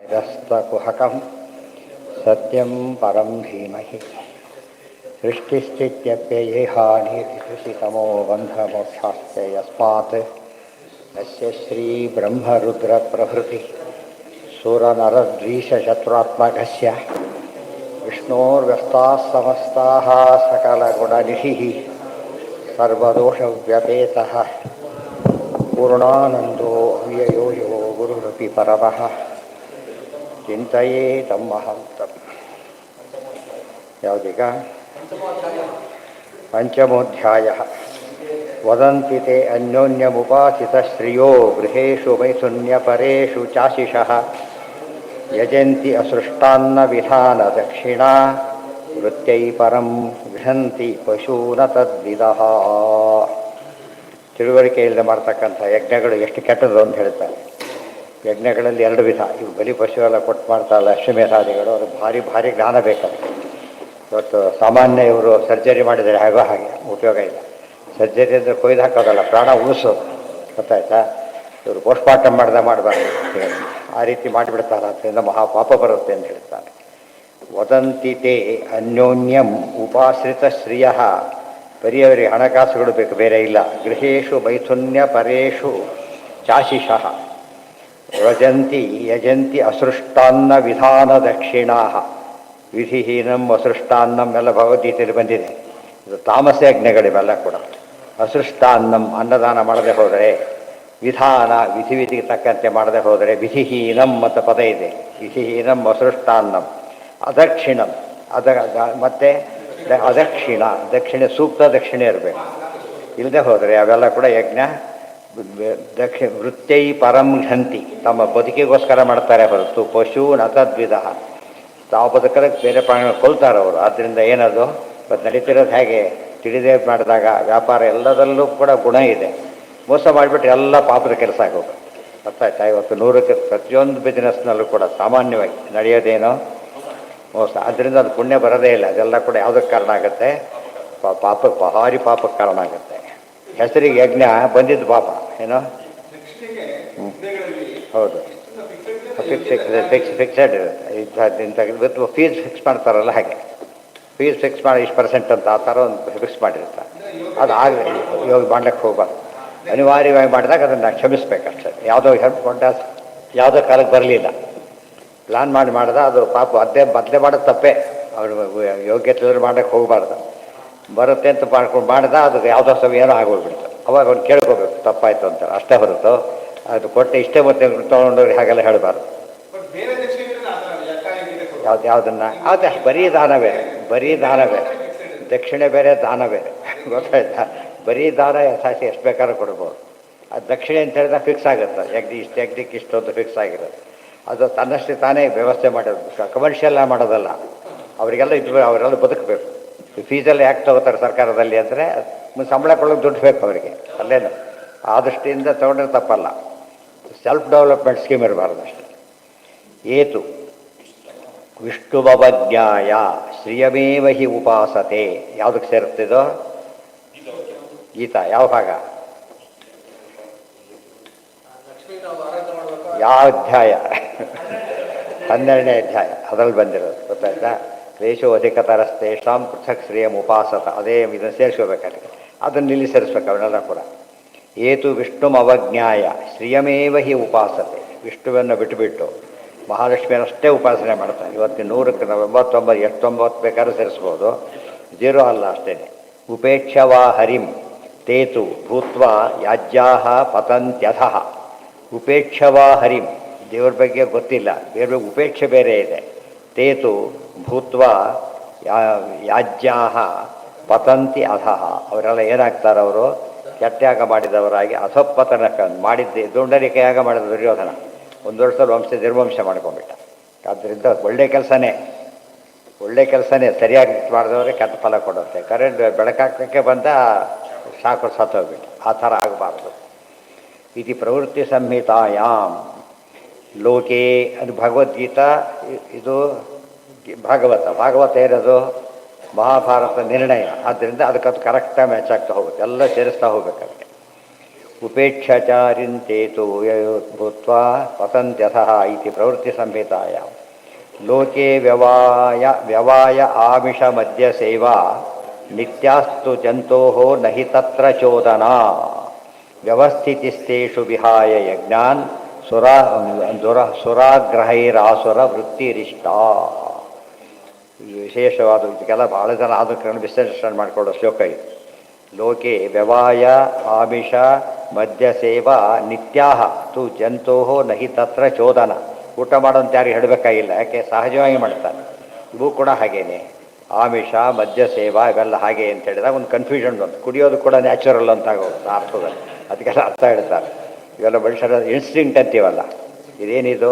निरस्तकुहकं सत्यं परं धीमहि सृष्टिस्थित्यप्ययेहानिर्विषितमो बन्धमोक्षाश्च यस्मात् तस्य श्रीब्रह्मरुद्रप्रभृतिः सुरनरद्वीषशत्रुरात्मकस्य विष्णोर्व्यस्ताः समस्ताः सकलगुणनिधिः सर्वदोषव्यपेतः पूर्णानन्दो अव्ययो यो गुरुरपि परमः ಚಿಂತೆಯೇ ತಮ್ಮಹಂ ತಮ್ ಯಾವುದೀಗ ಪಂಚಮೋಧ್ಯಾಯ ವದಂತಿ ತೇ ಅನ್ಯೋನ್ಯಮುಪಾಸಿತಶ್ರಿಯೋ ಗೃಹೇಷು ಮೈಥುನ್ಯಪರೇಷು ಚಾಶಿಷಃ ಯಜಂತಿ ಅಸೃಷ್ಟಾನ್ನ ವಿಧಾನ ದಕ್ಷಿಣಾ ವೃತ್ತೈ ಪರಂ ಗೃಹಂತಿ ಪಶೂನ ತದ್ವಿದಃ. ತಿಳುವಳಿಕೆ ಇಲ್ಲದೆ ಮಾಡ್ತಕ್ಕಂಥ ಯಜ್ಞಗಳು ಎಷ್ಟು ಕೆಟ್ಟದ್ದು ಅಂತ ಹೇಳ್ತಾರೆ. ಯಜ್ಞಗಳಲ್ಲಿ ಎರಡು ವಿಧ, ಇವು ಬಲಿ ಪಶು ಎಲ್ಲ ಕೊಟ್ಟು ಮಾಡ್ತಾರಲ್ಲ ಅಶ್ವಮೇಧಾದಿಗಳು, ಅದು ಭಾರಿ ಭಾರಿ ಜ್ಞಾನ ಬೇಕಾದ್ರೆ. ಇವತ್ತು ಸಾಮಾನ್ಯ ಇವರು ಸರ್ಜರಿ ಮಾಡಿದರೆ ಹಾಗೋ ಹಾಗೆ ಉಪಯೋಗ ಇಲ್ಲ. ಸರ್ಜರಿ ಅಂದರೆ ಕೊಯ್ದು ಹಾಕೋದಲ್ಲ, ಪ್ರಾಣ ಉಳಿಸೋದು. ಗೊತ್ತಾಯ್ತಾ? ಇವರು ಪೋಸ್ಟ್ಮಾರ್ಟಮ್ ಮಾಡಬಾರ್ದು, ಆ ರೀತಿ ಮಾಡಿಬಿಡ್ತಾರೆ. ಅದರಿಂದ ಮಹಾಪಾಪ ಬರುತ್ತೆ ಅಂತ ಹೇಳ್ತಾರೆ. ವದಂತಿ ತೇ ಅನ್ಯೋನ್ಯಂ ಉಪಾಶ್ರಿತ ಶ್ರಿಯ, ಬರೀಯವರಿಗೆ ಹಣಕಾಸುಗಳು ಬೇಕು, ಬೇರೆ ಇಲ್ಲ. ಗೃಹೇಶು ಮೈಥುನ್ಯ ಪರೇಶು ಚಾಶಿಷಃ ಯಜಂತಿ ಅಸೃಷ್ಟಾನ್ನ ವಿಧಾನ ದಕ್ಷಿಣಾ. ವಿಧಿಹೀನಂ ಅಸೃಷ್ಟಾನ್ನಂ ಎಲ್ಲ ಭಗವದ್ಗೀತೆಯಲ್ಲಿ ಬಂದಿದೆ. ಇದು ತಾಮಸ ಯಜ್ಞಗಳಿವೆಲ್ಲ ಕೂಡ. ಅಸೃಷ್ಟಾನ್ನಂ ಅನ್ನದಾನ ಮಾಡದೆ ಹೋದರೆ, ವಿಧಾನ ವಿಧಿಗೆ ತಕ್ಕಂತೆ ಮಾಡದೆ ಹೋದರೆ ವಿಧಿಹೀನಂ ಅಂತ ಪದ ಇದೆ. ವಿಧಿಹೀನಂ ಅಸೃಷ್ಟಾನ್ನಂ ಅದಕ್ಷಿಣಂ ಮತ್ತೆ ಅದಕ್ಷಿಣ, ದಕ್ಷಿಣೆ ಸೂಕ್ತ ದಕ್ಷಿಣೆ ಇರಬೇಕು. ಇಲ್ಲದೆ ಹೋದರೆ ಅವೆಲ್ಲ ಕೂಡ ಯಜ್ಞ ವೃತ್ತೈ ಪರಂ ಘಂತಿ, ತಮ್ಮ ಬದುಕಿಗೋಸ್ಕರ ಮಾಡ್ತಾರೆ ಹೊರತು ಪಶು ನತದ್ವಿಧ, ತಾವು ಬದುಕಕ್ಕೆ ಬೇರೆ ಪ್ರಾಣಿಗಳು ಕೊಲ್ತಾರೆ ಅವರು. ಆದ್ದರಿಂದ ಏನದು ಇವತ್ತು ನಡೀತಿರೋದು ಹೇಗೆ ತಿಳಿದೇ ಮಾಡಿದಾಗ ವ್ಯಾಪಾರ ಎಲ್ಲದಲ್ಲೂ ಕೂಡ ಗುಣ ಇದೆ. ಮೋಸ ಮಾಡಿಬಿಟ್ರೆ ಎಲ್ಲ ಪಾಪದ ಕೆಲಸ ಆಗೋದು. ಗೊತ್ತಾಯ್ತಾ? ಇವತ್ತು 100ಕ್ಕೆ ಪ್ರತಿಯೊಂದು ಬಿಸ್ನೆಸ್ನಲ್ಲೂ ಕೂಡ ಸಾಮಾನ್ಯವಾಗಿ ನಡೆಯೋದೇನೋ ಮೋಸ. ಅದರಿಂದ ಅದು ಪುಣ್ಯ ಬರೋದೇ ಇಲ್ಲ. ಅದೆಲ್ಲ ಕೂಡ ಯಾವುದಕ್ಕೆ ಕಾರಣ ಆಗುತ್ತೆ? ಭಾರಿ ಪಾಪಕ್ಕೆ ಕಾರಣ ಆಗುತ್ತೆ. ಹೆಸರಿಗೆ ಯಜ್ಞ ಬಂದಿದ್ದು ಪಾಪ ಏನೋ. ಹೌದು, ಫಿಕ್ಸೆಡ್ ಇರುತ್ತೆ. ಫೀಸ್ ಫಿಕ್ಸ್ ಮಾಡ್ತಾರಲ್ಲ ಹಾಗೆ, ಫೀಸ್ ಫಿಕ್ಸ್ ಮಾಡಿ ಇಷ್ಟು ಪರ್ಸೆಂಟ್ ಅಂತ ಆ ಥರ ಒಂದು ಫಿಕ್ಸ್ ಮಾಡಿರ್ತಾರೆ. ಅದು ಆಗಲಿ, ಇವಾಗ ಮಾಡ್ಲಿಕ್ಕೆ ಹೋಗ್ಬಾರ್ದು. ಅನಿವಾರ್ಯವಾಗಿ ಮಾಡಿದಾಗ ಅದನ್ನು ಕ್ಷಮಿಸ್ಬೇಕಷ್ಟೇ. ಯಾವುದೋ ಯಾವುದೋ ಕಾಲಕ್ಕೆ ಬರಲಿಲ್ಲ, ಪ್ಲ್ಯಾನ್ ಮಾಡಿದ ಅದು ಪಾಪ ಬದಲೇ ಮಾಡೋದು ತಪ್ಪೇ. ಅವರು ಯೋಗ್ಯತೆ ಮಾಡೋಕ್ಕೆ ಹೋಗಬಾರ್ದು. ಬರುತ್ತೆ ಅಂತ ಮಾಡ್ಕೊಂಡು ಮಾಡಿದ ಅದು ಯಾವುದೋ ಸಮಯ ಏನೋ ಆಗೋಗ್ಬಿಡ್ತು. ಅವಾಗ ಅವ್ನು ಕೇಳ್ಕೋಬೇಕು ತಪ್ಪಾಯಿತು ಅಂತ, ಅಷ್ಟೇ ಹೊರತು ಅದು ಕೊಟ್ಟೆ ಇಷ್ಟೇ ಮತ್ತೆ ತೊಗೊಂಡವ್ರಿಗೆ ಹಾಗೆಲ್ಲ ಹೇಳಬಾರ್ದು. ಯಾವುದನ್ನು ಅದೇ ಬರೀ ದಾನ ಬೇರೆ, ದಕ್ಷಿಣೆ ಬೇರೆ, ದಾನ ಬೇರೆ. ಗೊತ್ತಾಯ್ತಾ? ಬರೀ ದಾನ ಯಥಾಶಿ ಎಷ್ಟು ಬೇಕಾದ್ರೂ ಕೊಡ್ಬೋದು. ಅದು ದಕ್ಷಿಣೆ ಅಂತ ಹೇಳಿದಾಗ ಫಿಕ್ಸ್ ಆಗುತ್ತೆ. ಯಜ್ಞಕ್ಕೆ ಇಷ್ಟು ಅಂತ ಫಿಕ್ಸ್ ಆಗಿರುತ್ತೆ. ಅದು ತನ್ನಷ್ಟೇ ತಾನೇ ವ್ಯವಸ್ಥೆ ಮಾಡೋದು, ಕಮರ್ಷಿಯಲ್ ಮಾಡೋದಲ್ಲ. ಅವರಿಗೆಲ್ಲ ಅವರೆಲ್ಲ ಬದುಕಬೇಕು. ಫೀಸೆಲ್ಲ ಯಾಕೆ ತಗೋತಾರೆ ಸರ್ಕಾರದಲ್ಲಿ ಅಂದರೆ ಸಂಬಳ ಕೊಡೋಕೆ ದುಡ್ಡು ಬೇಕು ಅವರಿಗೆ. ಅಲ್ಲೇನು ಆ ದೃಷ್ಟಿಯಿಂದ ತಗೊಂಡ್ರೆ ತಪ್ಪಲ್ಲ. ಸೆಲ್ಫ್ ಡೆವಲಪ್ಮೆಂಟ್ ಸ್ಕೀಮ್ ಇರಬಾರ್ದು ಅಷ್ಟೇ. ಏತು ವಿಷ್ಣುವಜ್ಞಾಯ ಶ್ರಿಯಮೇವ ಹಿ ಉಪಾಸತೆ. ಯಾವುದಕ್ಕೆ ಸೇರುತ್ತಿದೋ? ಗೀತಾ ಯಾವ ಭಾಗ, ಯಾವ ಅಧ್ಯಾಯ? 12ನೇ ಅಧ್ಯಾಯ, ಅದರಲ್ಲಿ ಬಂದಿರೋದು. ಗೊತ್ತಾಯ್ತಾ? ಕ್ಲೇಶೋ ಅಧಿಕತರಸ್ತೇಷಾಂ ಪೃಥಕ್ ಶ್ರಿಯಂ ಉಪಾಸತ. ಅದೇ ಇದನ್ನು ಸೇರಿಸ್ಕೋಬೇಕಾದ್ರೆ ಅದನ್ನು ಇಲ್ಲಿ ಸೇರಿಸ್ಬೇಕು ಅವನ್ನೆಲ್ಲ ಕೂಡ. ಏತು ವಿಷ್ಣುಂ ಅವಜ್ಞಾಯ ಶ್ರಿಯಮೇವ ಹಿ ಉಪಾಸತೆ. ವಿಷ್ಣುವನ್ನು ಬಿಟ್ಟುಬಿಟ್ಟು ಮಹಾಲಕ್ಷ್ಮಿಯನ್ನಷ್ಟೇ ಉಪಾಸನೆ ಮಾಡ್ತಾರೆ. ಇವತ್ತಿನ 100ಕ್ಕೆ 99 89 ಬೇಕಾದ್ರೂ ಸೇರಿಸ್ಬೋದು, 0 ಅಲ್ಲ ಅಷ್ಟೇ. ಉಪೇಕ್ಷವಾ ಹರಿಂ ತೇತು ಭೂತ್ವ ಯಾಜ್ಯಾಹ ಪತಂತ್ಯಧಃ. ಉಪೇಕ್ಷವಾ ಹರಿಂ, ದೇವ್ರ ಬಗ್ಗೆ ಗೊತ್ತಿಲ್ಲ, ಬೇರೆ ಉಪೇಕ್ಷೆ ಬೇರೆ ಇದೆ. ತೇತು ಭೂತ್ವ ಯಾಜ್ಯಾಹ ಪತಂತಿ ಅಧಃ, ಅವರೆಲ್ಲ ಏನಾಗ್ತಾರೆ? ಅವರು ಕೆಟ್ಟಾಗ ಮಾಡಿದವರಾಗಿ ಅಧಃಪತನಕ್ಕೆ ಮಾಡಿದ್ದೆ. ದುಂಡರಿಕೆ ಯಾಗ ಮಾಡಿದ ದುರ್ಯೋಧನ 1 ವರ್ಷದಲ್ಲಿ ನಿರ್ವಂಶ ಮಾಡ್ಕೊಂಡ್ಬಿಟ್ಟ. ಆದ್ದರಿಂದ ಒಳ್ಳೆ ಕೆಲಸನೇ ಸರಿಯಾಗಿ ಮಾಡಿದವರೇ ಕೆಟ್ಟ ಫಲ ಕೊಡುತ್ತೆ. ಕರೆಂಟ್ ಬೆಳಕಾಕಕ್ಕೆ ಬಂದ ಸಾಕು ಸತ್ತೋಗ್ಬಿಟ್ಟು. ಆ ಥರ ಆಗಬಾರ್ದು. ಇತಿ ಪ್ರವೃತ್ತಿ ಸಂಹಿತಾಯಾಮ್ ಲೋಕೆ, ಅದು ಭಗವದ್ಗೀತಾ, ಇದು ಭಾಗವತ ಏನದು? ಮಹಾಭಾರತ ನಿರ್ಣಯ. ಆದ್ದರಿಂದ ಅದಕ್ಕೆ ಕರೆಕ್ಟಾಗಿ ಮ್ಯಾಚ್ ಆಗ್ತಾ ಹೋಗುತ್ತೆ. ಎಲ್ಲ ಸೇರಿಸ್ತಾ ಹೋಗ್ಬೇಕು ಅದಕ್ಕೆ. ಉಪೇಕ್ಷಾಚಾರಿಂತೇತು ಭೂತ್ವಾ ವಸಂತ್ಯಥಃ ಇತಿ ಪ್ರವೃತ್ತಿ ಸಂಹಿತಾಯಾಂ ಲೋಕೆ ವ್ಯವಾಯ ಆಮಿಷ ಮದ್ಯ ಸೇವಾ ನಿತ್ಯಾಸ್ತು ಜಂತೋಃ ನಹಿ ತತ್ರ ಚೋದನಾ ವ್ಯವಸ್ಥಿತಿಸ್ತೇಷು ವಿಹಾಯ ಯಜ್ಞಾನ್ ಸುರಾಗ್ರಹೈರಾಸುರ ವೃತ್ತಿರಿಷ್ಟ. ವಿಶೇಷವಾದ ಇದಕ್ಕೆಲ್ಲ ಭಾಳ ಜನ ಆಧುನಿಕರನ್ನು ವಿಶ್ಲೇಷಣೆ ಮಾಡಿಕೊಳ್ಳೋ ಶ್ಲೋಕ ಇದು. ಲೋಕೆ ವ್ಯವಾಯ ಆಮಿಷ ಮದ್ಯ ಸೇವಾ ನಿತ್ಯಾಹ ತು ಜಂತೋಃ ನಹಿ ತತ್ರ ಚೋದನ. ಊಟ ಮಾಡೋಂತ ಯಾರಿಗೆ ಹೇಳಬೇಕಾಗಿಲ್ಲ, ಯಾಕೆ ಸಹಜವಾಗಿ ಮಾಡ್ತಾರೆ. ಇವು ಕೂಡ ಹಾಗೇನೆ, ಆಮಿಷ ಮದ್ಯ ಸೇವಾ ಇವೆಲ್ಲ ಹಾಗೆ ಅಂತ ಹೇಳಿದಾಗ ಒಂದು ಕನ್ಫ್ಯೂಷನ್ ಬಂತು. ಕುಡಿಯೋದು ಕೂಡ ನ್ಯಾಚುರಲ್ ಅಂತ ಆಗೋದು ಅರ್ಥದಲ್ಲಿ, ಅದಕ್ಕೆಲ್ಲ ಅರ್ಥ ಹೇಳ್ತಾರೆ. ಇವೆಲ್ಲ ಮನುಷ್ಯರ ಇನ್ಸ್ಟಿಂಕ್ಟ್ ಅಂತೀವಲ್ಲ, ಇದೇನಿದು